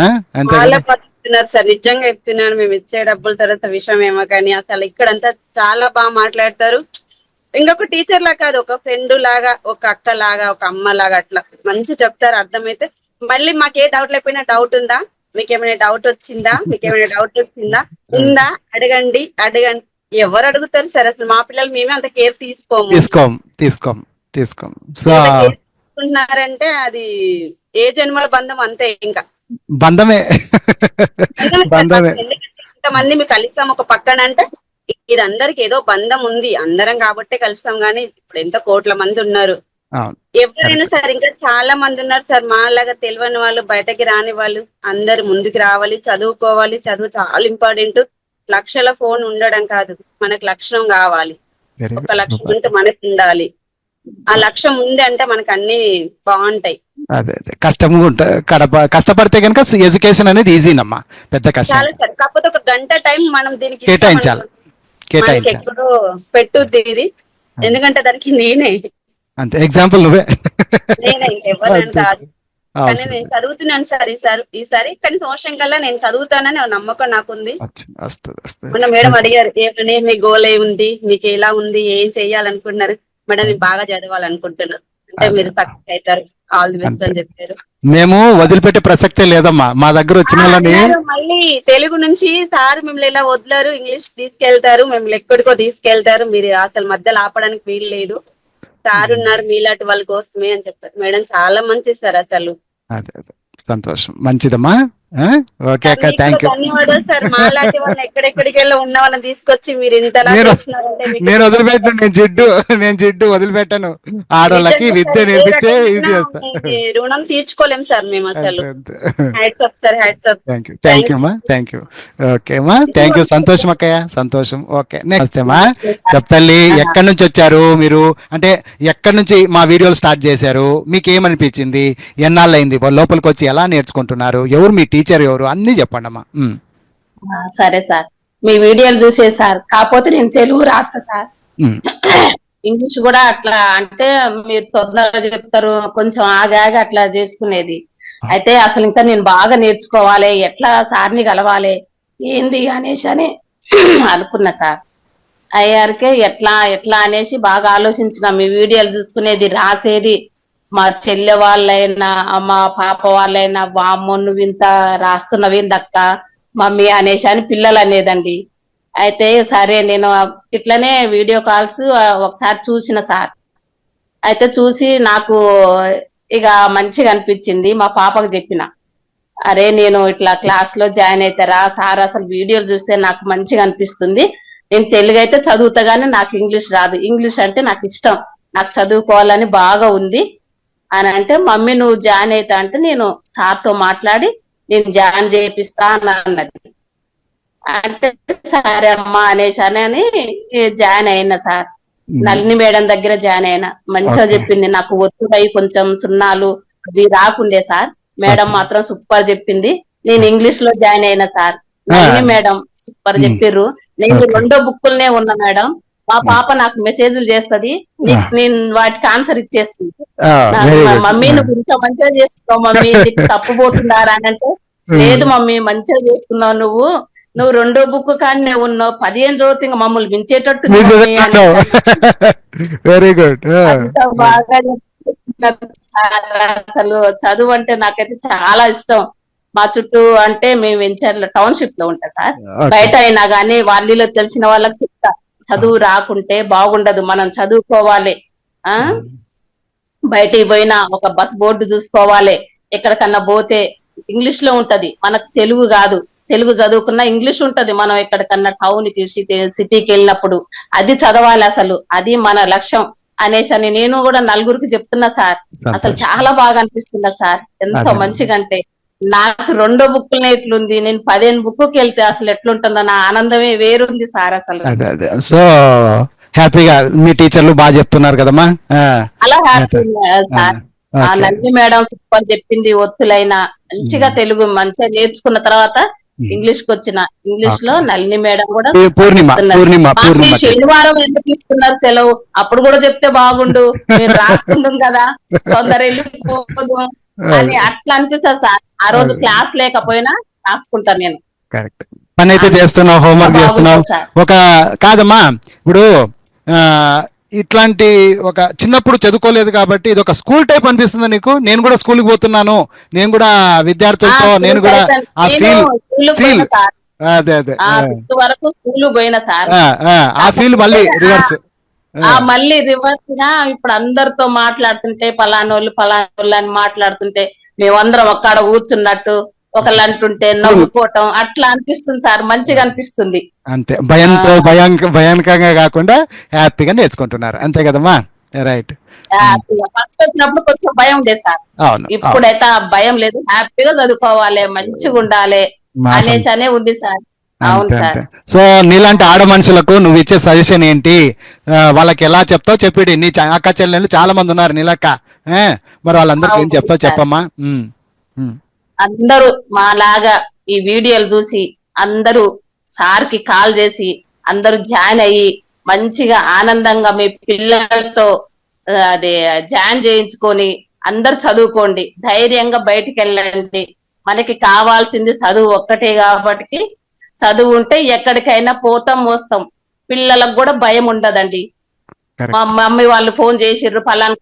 చాలా చెప్తున్నారు సార్, నిజంగా చెప్తున్నాను. మేము ఇచ్చే డబ్బుల తర్వాత విషయం ఏమో కానీ అసలు ఇక్కడంతా చాలా బాగా మాట్లాడతారు. ఇంకొక టీచర్ లాగా కాదు, ఒక ఫ్రెండ్ లాగా, ఒక అక్క లాగా, ఒక అమ్మ లాగా అట్లా మంచి చెప్తారు. అర్థమైతే మళ్ళీ మాకే డౌట్ లేకపోయినా డౌట్ ఉందా, మీకేమైనా డౌట్ వచ్చిందా, మీకేమైనా డౌట్ వచ్చిందా, ఉందా, అడగండి. ఎవరు అడుగుతారు సార్, అసలు మా పిల్లలు మేమే అంత కేర్ తీసుకోం. సో అనుకుంటున్నారంటే అది ఏ జన్మల బంధం అంతే, ఇంకా బంధమే. ఇంతమంది మీకు కలిసాం ఒక పక్కన అంటే ఇది అందరికి ఏదో బంధం ఉంది, అందరం కాబట్టే కలిసాం. గానీ ఇప్పుడు ఎంత కోట్ల మంది ఉన్నారు, ఎవరైనా సరే ఇంకా చాలా మంది ఉన్నారు సార్ మాలాగా తెలియని వాళ్ళు, బయటకి రాని వాళ్ళు. అందరు ముందుకు రావాలి, చదువుకోవాలి. చదువు చాలా ఇంపార్టెంట్. లక్షల ఫోన్ ఉండడం కాదు, మనకు లక్ష్యం కావాలి. ఒక లక్ష్యం ఉంటే మనకు ఉండాలి. ఆ లక్ష్యం ఉంది అంటే మనకు అన్ని బాగుంటాయి. అదే కష్టంగా ఉంటాయి, కష్టపడితే కనుక ఎడ్యుకేషన్ అనేది ఈజీనమ్మా, పెద్ద కష్టం. చాలా సార్, కాకపోతే ఒక గంట టైం మనం దీనికి మనకి కేటాయించాలి ఎక్కడో పెట్టుద్ది ఇది, ఎందుకంటే దానికి నేనే అంతే, ఎగ్జాంపుల్ నువ్వే. ఇంకెవ్వరు అంతే. కాదు. కానీ అవసరం. నేను చదువుతున్నాను సార్ ఈసారి కానీ సంవత్సరం కల్లా నేను చదువుతానని ఒక నమ్మకం నాకుంది. వస్తుంది. మొన్న మేడం అడిగారు ఏమని, మీ గోల్ ఏముంది, మీకు ఎలా ఉంది, ఏం చెయ్యాలనుకుంటున్నారు మేడం? నేను బాగా చదవాలనుకుంటున్నాను అంటే మీరు సక్సెస్ అవుతారు, ఆల్ ది బెస్ట్ అని చెప్పారు. మేము వదిలిపెట్టే ప్రసక్తే లేదమ్మా, మా దగ్గర వచ్చిన వాళ్ళని. మళ్ళీ తెలుగు నుంచి సార్ మిమ్మల్ని ఇలా వదిలేరు, ఇంగ్లీష్ తీసుకెళ్తారు, మిమ్మల్ని ఎక్కడికో తీసుకెళ్తారు, మీరు అసలు మధ్యలో ఆపడానికి వీలు లేదు, సార్ ఉన్నారు మీలాంటి వాళ్ళ కోసమే అని చెప్పారు. మేడం చాలా మంచి సార్ అసలు. అదే సంతోషం, మంచిదమ్మా. ఓకే అక్క, థ్యాంక్ యూ. ధన్యవాదాలు సార్. మాలాంటి వాళ్ళని ఎక్కడెక్కడికి వెళ్ళి ఉన్న వాళ్ళని తీసుకొచ్చి మీరు ఇంతలా చేస్తున్నారంటే నేను వదిలిపెట్టాను, నేను జిడ్డు వదిలిపెట్టాను. ఆడవాళ్ళకి విద్య నేర్పించే ఇది చేస్తా. రుణం తీర్చుకోలేం సార్ మేము అసలు. Hats off sir, hats off. Thank you అమ్మా, థ్యాంక్ యూ. ఓకే అమ్మా, థ్యాంక్ యూ. సంతోషం అక్కయ్య, సంతోషం. ఓకే, నెక్స్ట్ అమ్మా చెప్తల్లి, ఎక్కడి నుంచి వచ్చారు మీరు, అంటే ఎక్కడి నుంచి మా వీడియోలు స్టార్ట్ చేశారు, మీకు ఏమనిపించింది, ఎన్నాళ్ళు అయింది లోపలికి వచ్చి, ఎలా నేర్చుకుంటున్నారు, ఎవరు మీ టీచర్, ఎవరు, అన్ని చెప్పండి అమ్మా. సరే సార్, మీ వీడియోలు చూసే సార్, కాకపోతే నేను తెలుగు రాస్తా సార్, ఇంగ్లీష్ కూడా అట్లా అంటే మీరు తొందరగా చెప్తారు, కొంచెం ఆగాగా అట్లా చేసుకునేది. అయితే అసలు ఇంకా నేను బాగా నేర్చుకోవాలి, ఎట్లా సార్ని కలవాలి ఏంది అనేసి అని అనుకున్నా సార్. అయ్యారికే ఎట్లా ఎట్లా అనేసి బాగా ఆలోచించిన, మీ వీడియోలు చూసుకునేది, రాసేది, మా చెల్లె వాళ్ళైనా మా పాప వాళ్ళైనా, వామ్మో నువ్వు ఇంత రాస్తున్నవిందక్క మమ్మీ అనేసి అని పిల్లలు అనేదండి. అయితే సరే నేను ఇట్లనే వీడియో కాల్స్ ఒకసారి చూసిన సార్. అయితే చూసి నాకు ఇక మంచిగా అనిపించింది, మా పాపకు చెప్పిన, అరే నేను ఇట్లా క్లాస్ లో జాయిన్ అవుతారా సార్, అసలు వీడియోలు చూస్తే నాకు మంచిగా అనిపిస్తుంది, నేను తెలుగు అయితే చదువుతా గానీ నాకు ఇంగ్లీష్ రాదు, ఇంగ్లీష్ అంటే నాకు ఇష్టం, నాకు చదువుకోవాలని బాగా ఉంది అని అంటే, మమ్మీ నువ్వు జాయిన్ అవుతా అంటే నేను సార్తో మాట్లాడి నేను జాయిన్ చేపిస్తా అని అన్నది. అంటే సరే అమ్మా అనేసి అని జాయిన్ అయినా సార్. నళిని మేడం దగ్గర జాయిన్ అయినా, మంచిగా చెప్పింది. నాకు ఒత్తుడై కొంచెం సున్నాలు అవి రాకుండే సార్, మేడం మాత్రం సూపర్ చెప్పింది. నేను ఇంగ్లీష్ లో జాయిన్ అయినా సార్, నళిని మేడం సూపర్ చెప్పిర్రు. నేను 2 బుక్కులనే ఉన్నా మేడం, మా పాప నాకు మెసేజ్లు చేస్తది, నేను వాటికి ఆన్సర్ ఇచ్చేస్తుంది. మమ్మీ నువ్వు ఇంత మంచిగా చేస్తున్నావు మమ్మీ, నీకు తప్పుపోతున్నారా అని అంటే, లేదు మమ్మీ మంచిగా చేస్తున్నావు, నువ్వు 2 బుక్ కానీ ఉన్నావు, 15 చదువుతూ ఇంకా మమ్మల్ని మించేటట్టు వెరీ గుడ్. బాగా అసలు చదువు అంటే నాకైతే చాలా ఇష్టం. మా చుట్టూ అంటే మేము వెంచర్ల టౌన్షిప్ లో ఉంటా సార్, బయట అయినా గానీ వాళ్ళలో తెలిసిన వాళ్ళకి చెప్తా, చదువు రాకుంటే బాగుండదు, మనం చదువుకోవాలి. బయటికి పోయినా ఒక బస్ బోర్డు చూసుకోవాలి, ఎక్కడికన్నా పోతే ఇంగ్లీష్ లో ఉంటది, మనకు తెలుగు కాదు, తెలుగు చదువుకున్నా ఇంగ్లీష్ ఉంటది. మనం ఎక్కడికన్నా టౌన్ కి సిటీకి వెళ్ళినప్పుడు అది చదవాలి, అసలు అది మన లక్ష్యం అనేసి అని నేను కూడా నలుగురికి చెప్తున్నా సార్. అసలు చాలా బాగా అనిపిస్తున్నా సార్, ఎంతో మంచిగా. అంటే నాకు 2 బుక్కులనే ఇట్లుంది, నేను 15 బుక్కి వెళ్తే అసలు ఎట్లుంటుందో నా ఆనందమే వేరుంది సార్. అసలు సో హ్యాపీగా మీ టీచర్లు బాగా చెప్తున్నారు కదమ్మా, అలా happy sir. Nalini madam super చెప్పింది, ఒత్తులైనా మంచిగా తెలుగు మంచిగా నేర్చుకున్న తర్వాత ఇంగ్లీష్ కి వచ్చిన, ఇంగ్లీష్ లో నళిని మేడం కూడా శనివారం ఎందుకు ఇస్తున్నారు సెలవు, అప్పుడు కూడా చెప్తే బాగుండు, మేము రాసుకుందాం కదా, తొందర వెళ్ళిపోదు అని అట్లా అనిపిస్తుంది సార్. ఆ రోజు క్లాస్ లేకపోయినా రాసుకుంటాను నేను. కరెక్ట్ పని అయితే చేస్తున్నావు, హోంవర్క్ చేస్తున్నావు. ఒక కాదమ్మా, ఇప్పుడు ఇట్లాంటి ఒక చిన్నప్పుడు చదువుకోలేదు కాబట్టి ఇది ఒక స్కూల్ టైప్ అనిపిస్తుందా నీకు? నేను కూడా స్కూల్కి పోతున్నాను, నేను కూడా విద్యార్థులతో నేను కూడా ఆ ఫీల్ అదే వరకు స్కూల్ పోయినా సార్, ఆ ఫీల్ మళ్ళీ రివర్స్ మళ్ళీ రివర్స్ గా ఇప్పుడు అందరితో మాట్లాడుతుంటే పలానోళ్ళు అని మాట్లాడుతుంటే మేమందరం ఒక్కడ కూర్చున్నట్టు ఒకళ్ళు అంటుంటే నవ్వుకోవటం అట్లా అనిపిస్తుంది సార్, మంచిగా అనిపిస్తుంది. అంతే, భయంతో భయానకంగా కాకుండా హ్యాపీగా నేర్చుకుంటున్నారు, అంతే కదమ్మా? రైట్. ఫస్ట్ వచ్చినప్పుడు కొంచెం భయం ఉండేది సార్, ఇప్పుడైతే ఆ భయం లేదు, హ్యాపీగా చదువుకోవాలి, మంచిగా ఉండాలి అనేసి అనే ఉంది సార్. అవును సార్. సో నీలాంటి ఆడ మనుషులకు నువ్వు ఇచ్చే సజెషన్ ఏంటి, వాళ్ళకి ఎలా చెప్తావు చెప్పిడి? నీ అక్క చెల్లెళ్ళు చాలా మంది ఉన్నారు నీలక్క, మరి వాళ్ళందరికీ ఏం చెప్తావు చెప్పమ్మా? అందరూ మాలాగా ఈ వీడియోలు చూసి అందరూ సార్ కి కాల్ చేసి అందరూ జాయిన్ అయ్యి మంచిగా ఆనందంగా మీ పిల్లలతో అది జాయిన్ చేయించుకొని అందరు చదువుకోండి, ధైర్యంగా బయటికి వెళ్ళండి. మనకి కావాల్సింది చదువు ఒక్కటే కాబట్టి చదువు ఉంటే ఎక్కడికైనా పోతాం వస్తాం. పిల్లలకు కూడా భయం ఉండదండి. మా మమ్మీ వాళ్ళు ఫోన్ చేసిర్రు, పలానా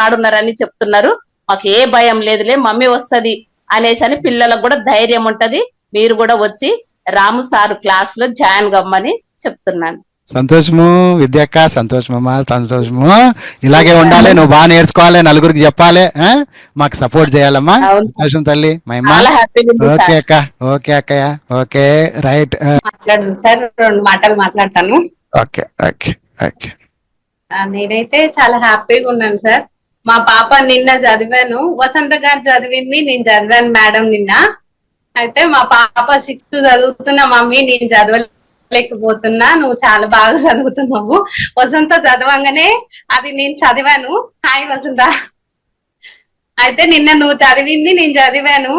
కాడున్నారు అని చెప్తున్నారు, మాకు ఏ భయం లేదులే, మమ్మీ వస్తది అనేసి అని పిల్లలకు కూడా ధైర్యం ఉంటది. మీరు కూడా వచ్చి రాము సారు క్లాస్ లో జాయిన్ కమ్మని చెప్తున్నాను. సంతోషము విద్యక్క, సంతోషమమ్మా, సంతోషము. ఇలాగే ఉండాలి, నువ్వు బాగా నేర్చుకోవాలి, నలుగురికి చెప్పాలి, మాకు సపోర్ట్ చేయాలమ్మా. సంతోషం తల్లి. ఓకే అక్క, ఓకే అక్కయ్య, ఓకే రైట్. మాట్లాడండి సార్, 2 మాటలు మాట్లాడతాను. Okay okay okay. నేనైతే చాలా హ్యాపీగా ఉన్నాను సార్. మా పాప నిన్న చదివాను, వసంత గారు చదివింది, నేను చదివాను మేడం నిన్న. అయితే మా పాప 6th చదువుతున్నా, మమ్మీ నేను చదవలేకపోతున్నా, నువ్వు చాలా బాగా చదువుతున్నావు. వసంత చదవంగానే అది నేను చదివాను. హాయ్ వసంత. అయితే నిన్న నువ్వు చదివింది నేను చదివాను.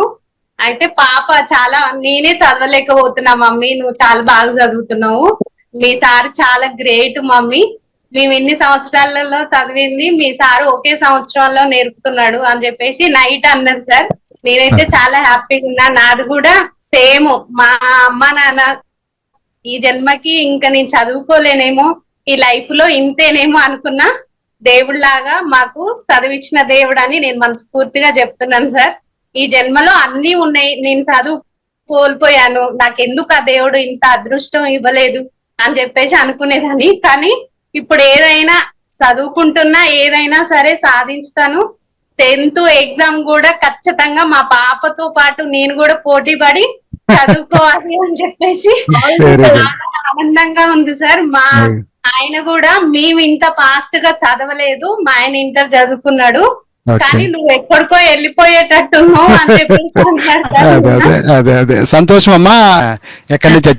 అయితే పాప చాలా, నేనే చదవలేకపోతున్నా మమ్మీ, నువ్వు చాలా బాగా చదువుతున్నావు, మీ సార్ చాలా గ్రేట్ మమ్మీ, మేము ఇన్ని సంవత్సరాలలో చదివింది మీ సారు ఒకే సంవత్సరంలో నేర్పుతున్నాడు అని చెప్పేసి నైట్ అన్నారు సార్. నేనైతే చాలా హ్యాపీగా ఉన్నా. నాది కూడా సేమ్, మా అమ్మ నాన్న ఈ జన్మకి ఇంకా నేను చదువుకోలేనేమో, ఈ లైఫ్ లో ఇంతేనేమో అనుకున్నా, దేవుడిలాగా మాకు చదివించిన దేవుడు అని నేను మనస్ఫూర్తిగా చెప్తున్నాను సార్. ఈ జన్మలో అన్ని ఉన్నాయి, నేను చదువు కోల్పోయాను, నాకెందుకు ఆ దేవుడు ఇంత అదృష్టం ఇవ్వలేదు అని చెప్పేసి అనుకునేదాన్ని. కానీ ఇప్పుడు ఏదైనా చదువుకుంటున్నా, ఏదైనా సరే సాధించుతాను. 10th ఎగ్జామ్ కూడా ఖచ్చితంగా మా పాపతో పాటు నేను కూడా పోటీ పడి చదువుకోవాలి అని చెప్పేసి చాలా ఆనందంగా ఉంది సార్. మా ఆయన కూడా, మేము ఇంత ఫాస్ట్ గా చదవలేదు, మా ఆయన ఇంటర్ చదువుకున్నాడు, కానీ నువ్వు ఎక్కడికో వెళ్ళిపోయేటట్టున్నావు అని చెప్పేసి అదే అదే. సంతోషం అమ్మా. ఎక్కడి నుంచి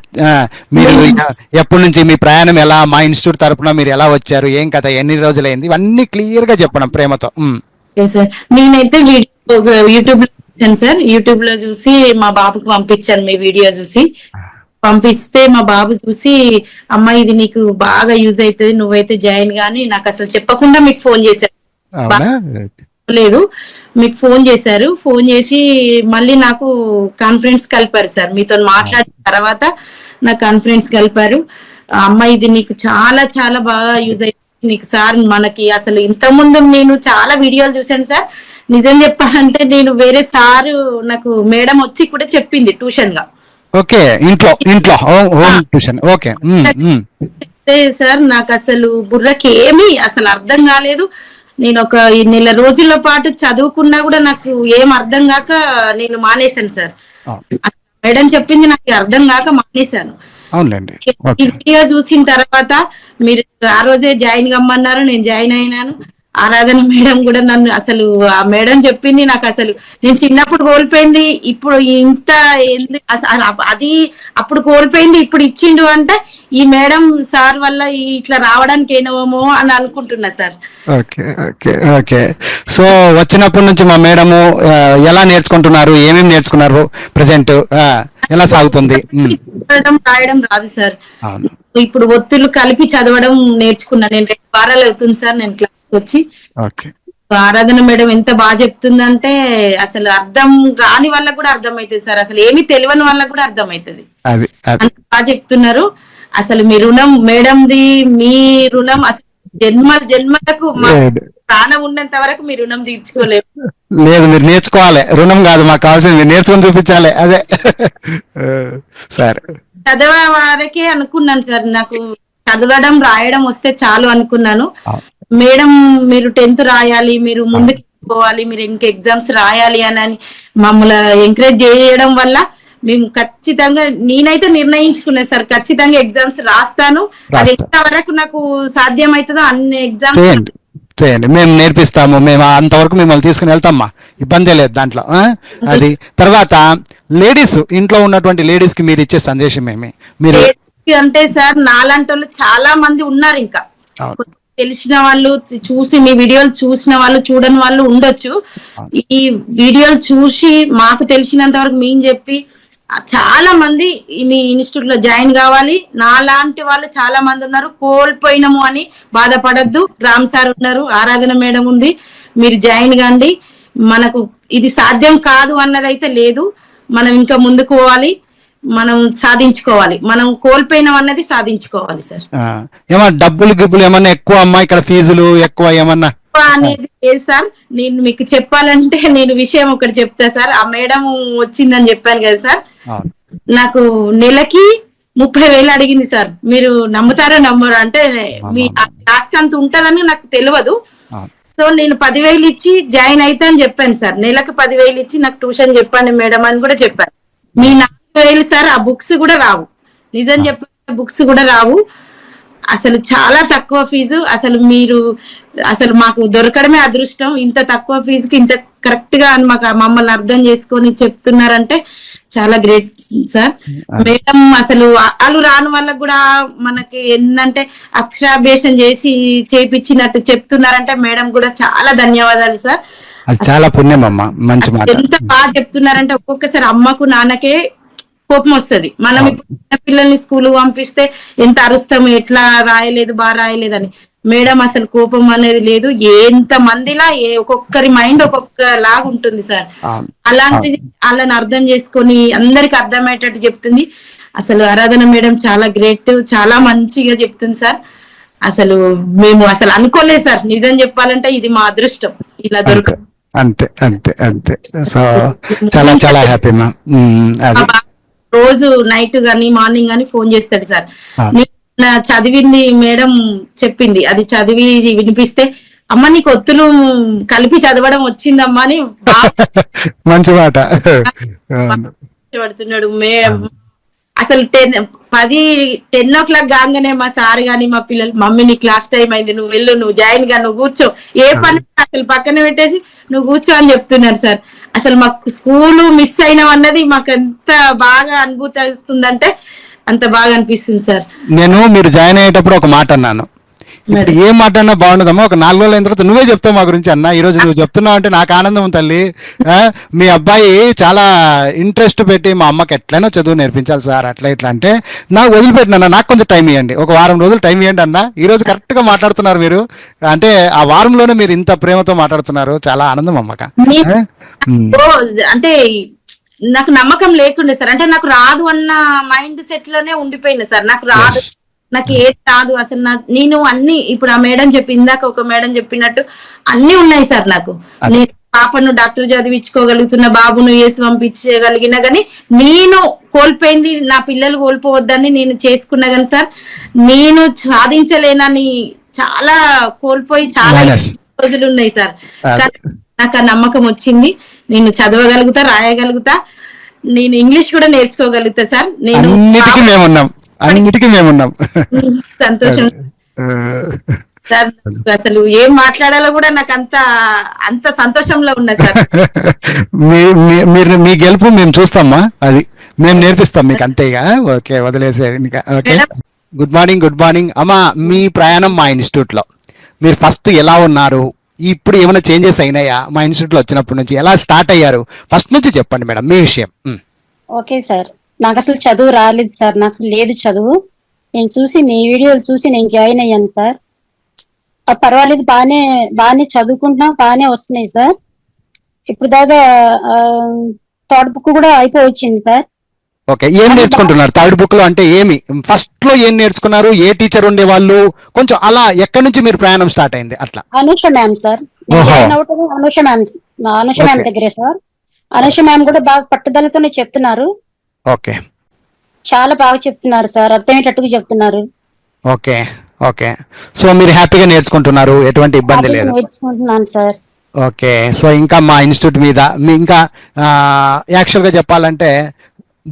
మీరు, ఎప్పటి నుంచి మీ ప్రయాణం ఎలా, మా ఇన్స్టిట్యూట్ తరపున మీరు ఎలా వచ్చారు, ఏం కథ, ఎన్ని రోజులైంది, ఇవన్నీ క్లియర్ గా చెప్పడం ప్రేమతో. సార్ నేనైతే యూట్యూబ్ లో చూసాను సార్, యూట్యూబ్ లో చూసి మా బాబుకి పంపించాను, మీ వీడియో చూసి పంపిస్తే మా బాబు చూసి, అమ్మ ఇది నీకు బాగా యూజ్ అవుతుంది, నువ్వైతే జాయిన్ గాని, నాకు అసలు చెప్పకుండా మీకు ఫోన్ చేశారు, లేదు మీకు ఫోన్ చేశారు, ఫోన్ చేసి మళ్ళీ నాకు కాన్ఫరెన్స్ కలిపారు సార్. మీతో మాట్లాడిన తర్వాత నాకు కాన్ఫరెన్స్ కలిపారు. అమ్మ ఇది నీకు చాలా చాలా బాగా యూజ్ అవుతుంది నీకు సార్. మనకి అసలు ఇంత ముందు నేను చాలా వీడియోలు చూసాను సార్, నిజం చెప్పాలంటే నేను వేరే సారు నాకు మేడం వచ్చి కూడా చెప్పింది ట్యూషన్ గా. ఓకే, ఇంట్లో హోమ్ ట్యూషన్. ఓకే సార్ నాకు అసలు బుర్రకి ఏమీ అసలు అర్థం కాలేదు. నేను ఒక 1 నెల రోజుల పాటు చదువుకున్నా కూడా నాకు ఏం అర్థం కాక నేను మానేశాను సార్. మేడం చెప్పింది నాకు అర్థం కాక మానేశాను. ఈ వీడియో చూసిన తర్వాత మీరు ఆ రోజే జాయిన్ కమ్మన్నారు, నేను జాయిన్ అయినాను. ఆరాధన మేడం కూడా నన్ను, అసలు ఆ మేడం చెప్పింది నాకు అసలు నేను చిన్నప్పుడు కోల్పోయింది ఇప్పుడు ఇంత అది అప్పుడు కోల్పోయింది ఇప్పుడు ఇచ్చిండు అంటే ఈ మేడం సార్ వల్ల ఇట్లా రావడానికి ఏమో అని అనుకుంటున్నా sir. Okay okay okay. So వచ్చినప్పటి నుంచి మా మేడము ఎలా నేర్చుకుంటున్నారు, ఏమేమి నేర్చుకున్నారు, ప్రెసెంట్ ఎలా సాగుతుంది? రాయడం రాదు సార్, ఇప్పుడు ఒత్తులు కలిపి చదవడం నేర్చుకున్నా. నేను 2 వారాలు అవుతుంది సార్ నేను క్లాస్ వచ్చి. ఆరాధన మేడం ఎంత బాగా చెప్తుందంటే అసలు అర్థం కాని వాళ్ళకు కూడా అర్థం అవుతుంది సార్, అసలు ఏమి తెలియని వాళ్ళకు కూడా అర్థం అవుతుంది, అంత బాగా చెప్తున్నారు. అసలు మీ రుణం మేడంది, మీ రుణం అసలు జన్మలకు ప్రాణం ఉన్నంత వరకు మీ రుణం తీర్చుకోలేము. లేదు, మీరు నేర్చుకోవాలి, రుణం కాదు మాకు కావాల్సింది, మీరు నేర్చుకొని చూపించాలి. అదే సరే, చదవ వరకే అనుకున్నాను సార్, నాకు చదవడం రాయడం వస్తే చాలు అనుకున్నాను. మేడం మీరు 10th రాయాలి, మీరు ముందుకు పోవాలి, మీరు ఇంకా ఎగ్జామ్స్ రాయాలి అని మమ్మల్ని ఎంకరేజ్ చేయడం వల్ల మేము ఖచ్చితంగా, నేనైతే నిర్ణయించుకున్నా సార్, ఖచ్చితంగా ఎగ్జామ్స్ రాస్తాను. అది ఎంత వరకు నాకు సాధ్యం అవుతుందో అన్ని ఎగ్జామ్స్ చేయండి, మేము నేర్పిస్తాము, మేము అంతవరకు మిమ్మల్ని తీసుకుని వెళ్తామా, ఇబ్బంది లేదు దాంట్లో. అది తర్వాత లేడీస్, ఇంట్లో ఉన్నటువంటి లేడీస్ కి మీరు ఇచ్చే సందేశం ఏమి? మీరు అంటే సార్ నాలాంటి వాళ్ళు చాలా మంది ఉన్నారు, ఇంకా తెలిసిన వాళ్ళు, చూసి మీ వీడియోలు చూసిన వాళ్ళు, చూడని వాళ్ళు ఉండొచ్చు. ఈ వీడియోలు చూసి మాకు తెలిసినంత వరకు మేము చెప్పి చాలా మంది మీ ఇన్స్టిట్యూట్ లో జాయిన్ కావాలి. నాలాంటి వాళ్ళు చాలా మంది ఉన్నారు, కోల్పోయినాము అని బాధపడద్దు. రామ్ సార్ ఉన్నారు, ఆరాధన మేడం ఉంది, మీరు జాయిన్ కాండి. మనకు ఇది సాధ్యం కాదు అన్నదైతే లేదు. మనం ఇంకా ముందుకు పోవాలి, మనం సాధించుకోవాలి. మనం కోల్పోయినాం అన్నది సాధించుకోవాలి సార్. ఏమన్నా డబ్బులు గిబ్బులు ఏమన్నా ఎక్కువ అమ్మా, ఇక్కడ ఫీజులు ఎక్కువ ఏమన్నా అనేది లేదు సార్. నేను మీకు చెప్పాలంటే నేను విషయం ఒకటి చెప్తా సార్. ఆ మేడం వచ్చిందని చెప్పాను కదా సార్, నాకు నెలకి 30,000 అడిగింది సార్. మీరు నమ్ముతారో నమ్మరు అంటే మీ టాస్క్ అంత ఉంటదని నాకు తెలియదు. సో నేను 10,000 ఇచ్చి జాయిన్ అయితా అని చెప్పాను సార్. నెలకు 10,000 ఇచ్చి నాకు ట్యూషన్ చెప్పండి మేడం అని కూడా చెప్పాను. మీ 4,000 సార్, ఆ బుక్స్ కూడా రావు. నిజం చెప్పాలి, బుక్స్ కూడా రావు. అసలు చాలా తక్కువ ఫీజు. అసలు మీరు అసలు మాకు దొరకడమే అదృష్టం. ఇంత తక్కువ ఫీజుకి ఇంత కరెక్ట్ గా మమ్మల్ని అర్థం చేసుకొని చెప్తున్నారంటే చాలా గ్రేట్ సార్. మేడం అసలు వాళ్ళు రాని వాళ్ళకు కూడా మనకి ఏంటంటే అక్షరాభ్యాసం చేపించినట్టు చెప్తున్నారంటే మేడం కూడా చాలా ధన్యవాదాలు సార్. అది చాలా పుణ్యం అమ్మ, మంచి మాట. ఎంత బాగా చెప్తున్నారంటే ఒక్కొక్కసారి అమ్మకు నాన్నకే కోపం వస్తుంది. మనం ఇప్పుడు పిల్లల్ని స్కూల్ పంపిస్తే ఎంత అరుస్తాము, ఎట్లా రాయలేదు బాగా రాయలేదని. మేడం అసలు కోపం అనేది లేదు. ఎంత మందిలా ఒక్కొక్కరి మైండ్ ఒక్కొక్క లాగా ఉంటుంది సార్. అలాంటిది వాళ్ళని అర్థం చేసుకొని అందరికి అర్థమయ్యేటట్టు చెప్తుంది. అసలు ఆరాధన మేడం చాలా గ్రేట్, చాలా మంచిగా చెప్తుంది సార్. అసలు మేము అసలు అనుకోలేదు సార్. నిజం చెప్పాలంటే ఇది మా అదృష్టం ఇలా దొరక. అంతే అంతే అంతే. సో చాలా చాలా హ్యాపీ మా. రోజు నైట్ గాని మార్నింగ్ గాని ఫోన్ చేస్తాడు సార్. చదివింది మేడం చెప్పింది, అది చదివి వినిపిస్తే అమ్మ నీకు ఒత్తులు కలిపి చదవడం వచ్చిందమ్మా అని మంచి మాట పడుతున్నాడు. అసలు 10 o'clock కాగానే మా సార్ గాని మా పిల్లలు, మమ్మీ నీ క్లాస్ టైం అయింది, నువ్వు వెళ్ళు, నువ్వు జాయిన్ గా, నువ్వు కూర్చో, ఏ పని అసలు పక్కన పెట్టేసి నువ్వు కూర్చో అని చెప్తున్నారు సార్. అసలు మాకు స్కూలు మిస్ అయినాం అన్నది మాకు ఎంత బాగా అనుభూతి వస్తుందంటే అంత బాగా అనిపిస్తుంది సార్. నేను మీరు జాయిన్ అయ్యేటప్పుడు ఒక మాట అన్నాను, ఇప్పుడు ఏ మాట అన్నా బాగుండదమ్మా, ఒక 4 రోజులు అయిన తర్వాత నువ్వే చెప్తావు మా గురించి అన్న. ఈ రోజు నువ్వు చెప్తున్నావు అంటే నాకు ఆనందం తల్లి. మీ అబ్బాయి చాలా ఇంట్రెస్ట్ పెట్టి మా అమ్మకి ఎట్లయినా చదువు నేర్పించాలి సార్ అట్లా ఇట్లా అంటే నాకు వదిలిపెట్టిన, నాకు కొంచెం టైం ఇవ్వండి, ఒక వారం రోజులు టైం ఇవ్వండి అన్న. ఈ రోజు కరెక్ట్ గా మాట్లాడుతున్నారు మీరు, అంటే ఆ వారంలోనే మీరు ఇంత ప్రేమతో మాట్లాడుతున్నారు. చాలా ఆనందం అమ్మక. అంటే నాకు నమ్మకం లేకుండే సార్, అంటే నాకు రాదు అన్న మైండ్ సెట్ లోనే ఉండిపోయింది సార్. నాకు రాదు, నాకు ఏది రాదు అసలు. నేను అన్ని ఇప్పుడు ఆ మేడం ఇందాక ఒక మేడం చెప్పినట్టు అన్ని ఉన్నాయి సార్ నాకు. నేను పాపను డాక్టర్ చదివించుకోగలుగుతున్న, బాబును వేసి పంపించగలిగినా గానీ నేను కోల్పోయింది నా పిల్లలు కోల్పోవద్దని నేను చేసుకున్నా గానీ సార్, నేను సాధించలేనని చాలా కోల్పోయి చాలా రోజులు ఉన్నాయి సార్. నాకు ఆ నమ్మకం వచ్చింది. నేను చదవగలుగుతా, రాయగలుగుతా, నేను ఇంగ్లీష్ కూడా నేర్చుకోగలుగుతా సార్. నేను అన్నిటికీ మేమున్నాం. సంతోషం సార్. అసలు ఏం మాట్లాడాలో కూడా నాకు అంత సంతోషంలో ఉన్నా సార్. మీరు మీ గెలుపు మేము చూస్తామా, అది మేము నేర్పిస్తాం మీకు అంతేగా. ఓకే వదిలేసే. ఓకే గుడ్ మార్నింగ్ అమ్మా. మీ ప్రయాణం మా ఇన్స్టిట్యూట్ లో మీరు ఫస్ట్ ఎలా ఉన్నారు, ఇప్పుడు ఏమైనా చేంజెస్ అయినాయా మా ఇన్స్టిట్యూట్ లో వచ్చినప్పటి నుంచి, ఎలా స్టార్ట్ అయ్యారు ఫస్ట్ నుంచి చెప్పండి మేడం మీ విషయం. ఓకే సార్, నాకు అసలు చదువు రాలేదు సార్, నాకు లేదు చదువు. నేను చూసి మీ వీడియోలు చూసి నేను జాయిన్ అయ్యాను సార్. పర్వాలేదు, బాగానే చదువుకుంటున్నాం, బాగానే వస్తున్నాయి సార్. ఇప్పుడు దాకా థర్డ్ బుక్ కూడా అయిపోవచ్చింది సార్. ఓకే, ఏం నేర్చుకుంటున్నారు థర్డ్ బుక్ లో? అంటే ఏమి ఫస్ట్ లో ఏం నేర్చుకున్నారు, ఏ టీచర్ ఉండే వాళ్ళు, కొంచెం అలా ఎక్కడి నుంచి మీరు ప్రయాణం స్టార్ట్ అయింది అట్లా? అనుష మ్యామ్ సార్, జాయిన్ అవటం అనుష మ్యామ్ దగ్గరే సార్. అనుష మ్యామ్ కూడా బాగా పట్టుదలతోనే చెప్తున్నారు. ఓకే, చాలా బాగా చెప్తున్నారు సార్, అర్థమయ్యేటట్టుగా చెప్తున్నారు. ఓకే ఓకే, సో మీరు హ్యాపీగా నేర్చుకుంటున్నారు, ఎటువంటి ఇబ్బంది లేదు? నేర్చుకుంటున్నాను సార్. ఓకే, సో ఇంకా మా ఇన్స్టిట్యూట్ మీద ఇంకా యాక్చువల్గా చెప్పాలంటే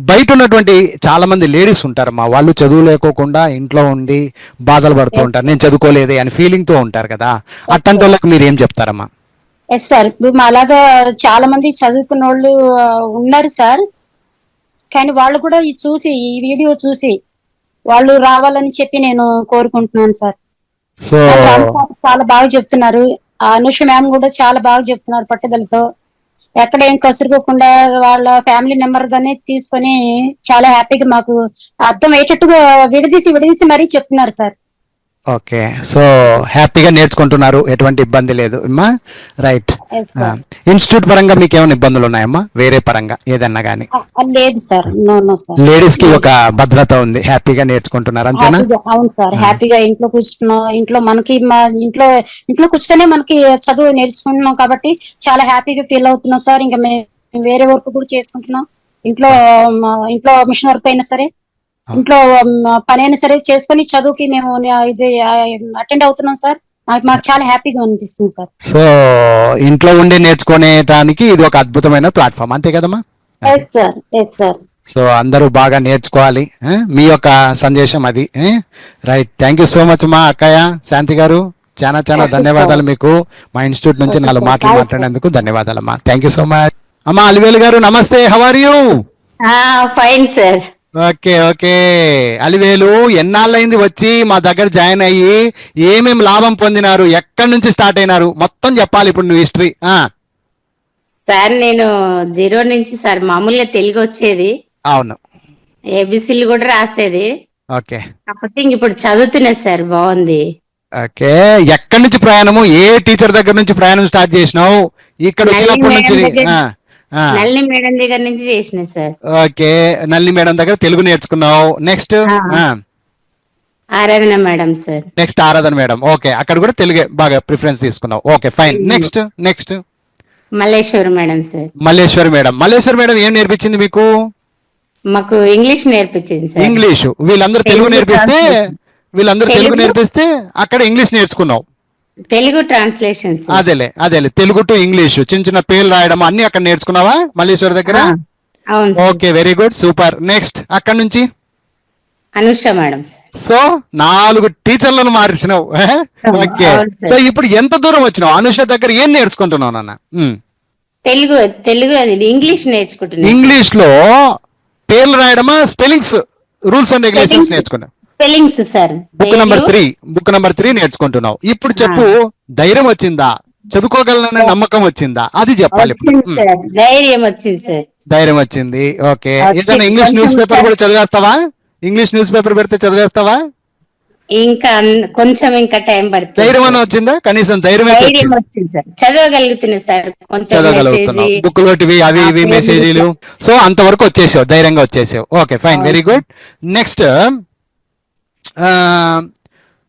బయట ఉన్నటువంటి చాలా మంది లేడీస్ ఉంటారు మా వాళ్ళు, చదువు లేకోకుండా ఇంట్లో ఉండి బాధలు పడుతూ ఉంటారు, నేను చదువుకోలేదే అని ఫీలింగ్ తో ఉంటారు కదా, అట్లాంటి వాళ్ళకి మీరు ఏం చెప్తారమ్మా? ఎస్ సార్, ఇప్పుడు అలాగా చాలా మంది చదువుకున్న వాళ్ళు ఉన్నారు సార్. కానీ వాళ్ళు కూడా ఈ వీడియో చూసి వాళ్ళు రావాలని చెప్పి నేను కోరుకుంటున్నాను సార్. సో చాలా బాగా చెప్తున్నారు. అనుష మ్యామ్ కూడా చాలా బాగా చెప్తున్నారు పట్టుదలతో. ఎక్కడ ఏం కసురుకోకుండా వాళ్ళ ఫ్యామిలీ నెంబర్ గానే తీసుకొని చాలా హ్యాపీగా మాకు అర్థం అయ్యేటట్టుగా విడదీసి మరీ చెప్తున్నారు సార్. ఓకే, సో హ్యాపీగా నేర్చుకుంటున్నారు, ఎటువంటి ఇబ్బంది లేదు అమ్మా. రైట్. ఇన్స్టిట్యూట్ పరంగా మీకు ఏమైనా ఇబ్బందులు ఉన్నాయమ్మా, వేరే పరంగా ఏదన్నా కానీ? లేదు సార్, నో సార్. లేడీస్ కి ఒక భద్రత ఉంది, హ్యాపీగా నేర్చుకుంటున్నారు అంతేనా? అవును సార్, హ్యాపీగా ఇంట్లో కూర్చున్నాం, ఇంట్లో మనకి మా ఇంట్లో కూర్చొనే మనకి చదువు నేర్చుకుంటున్నాం కాబట్టి చాలా హ్యాపీగా ఫీల్ అవుతున్నాం సార్. ఇంకా మేము వేరే వర్క్ కూడా చేసుకుంటున్నాం, ఇంట్లో మిషన్ వర్క్ అయినా సరే, ఇంట్లో పని అయినా సరే చేసుకుని చదువుకి మేము ఇది అటెండ్ అవుతున్నాం సార్. మాకు చాలా హ్యాపీగా అనిపిస్తుంది సార్. సో ఇంట్లో ఉండి నేర్చుకునేటానికి ఇది ఒక అద్భుతమైన ప్లాట్ఫామ్, అంతే కదమ్మా? Yes sir. సో అందరూ బాగా నేర్చుకోవాలి, మీ యొక్క సందేశం అది. Right, thank you so much మా అక్కయ్య శాంతి గారు, చాలా ధన్యవాదాలు మీకు. మా ఇన్స్టిట్యూట్ నుంచి 4 మాటలు మాట్లాడినందుకు ధన్యవాదాలమ్మా. Thank you so much. అమ్మా అలివేలు గారు నమస్తే, how are you? Fine sir. Okay, Alivelu ఎన్నాళ్ళైంది వచ్చి మా దగ్గర జాయిన్ అయ్యి, ఏమేమి లాభం పొందినారు, ఎక్కడి నుంచి స్టార్ట్ అయినారు, మొత్తం చెప్పాలి ఇప్పుడు నువ్వు హిస్టరీ. సార్ నేను 0 నుంచి సార్ మామూలుగా తెలుగు వచ్చేది, అవును, ఏబిసిలు కూడా రాసేది. ఓకే, కాకపోతే ఇంక ఇప్పుడు చదువుతున్నా సార్, బాగుంది. ఓకే, ఎక్కడి నుంచి ప్రయాణము, ఏ టీచర్ దగ్గర నుంచి ప్రయాణం స్టార్ట్ చేసినావు ఇక్కడ వచ్చినప్పటి నుంచి? నల్లి మేడం దగ్గర నుంచి చేసిన సార్. ఓకే, నల్లి మేడం దగ్గర తెలుగు నేర్చుకున్నావు. నెక్స్ట్ ఆరాధన మేడం సార్. నెక్స్ట్ ఆరాధన మేడం. ఓకే, అక్కడ కూడా తెలుగే బాగా ప్రిఫరెన్స్ తీసుకున్నావు. Okay fine. Next Malleswari madam sir. Malleswari madam ఏం నేర్పించింది మీకు? మాకు ఇంగ్లీష్ నేర్పించింది సార్. ఇంగ్లీషు. వీళ్ళందరూ తెలుగు నేర్పిస్తే అక్కడ ఇంగ్లీష్ నేర్చుకున్నావు. తెలుగు ట్రాన్స్లేషన్. అదేలే తెలుగు టు ఇంగ్లీష్, చిన్న పేర్లు రాయడం అన్ని అక్కడ నేర్చుకున్నావా మల్లేశ్వరి దగ్గర? Okay, very good, super. Next అక్కడ నుంచి అనుష మేడం. సో 4 టీచర్లను మార్చినావు. ఓకే, సో ఇప్పుడు ఎంత దూరం వచ్చినావు? అనుష దగ్గర ఏం నేర్చుకుంటున్నావు నాన్న? తెలుగు అది ఇంగ్లీష్ నేర్చుకుంటున్నా. ఇంగ్లీష్ లో పేర్లు రాయడమా, స్పెల్లింగ్స్, రూల్స్ అండ్ రెగ్యులేషన్స్ నేర్చుకున్నావు? Spellings sir. Book number 3 నేర్చుకుంటున్నావు. ఇప్పుడు చెప్పు, ధైర్యం వచ్చిందా, చదువుకోగలననే నమ్మకం వచ్చిందా, అది చెప్పాలి. ధైర్యం వచ్చింది సార్. ధైర్యం వచ్చింది. ఓకే, ఏదైనా ఇంగ్లీష్ న్యూస్ పేపర్ కూడా చదివేస్తావా? ఇంగ్లీష్ న్యూస్ పేపర్ పెడితే చదివేస్తావా? ఇంకా కొంచెం టైం పడుతుంది. ధైర్యం అని వచ్చిందా? కనీసం ధైర్యం చదవగలుగుతున్నా సార్, కొంచెం చదవగలుగుతున్నావు. బుక్ లోటివి అవి ఇవి మెసేజీలు, సో అంతవరకు వచ్చేసావు, ధైర్యంగా వచ్చేసావు. Okay fine, very good. Next,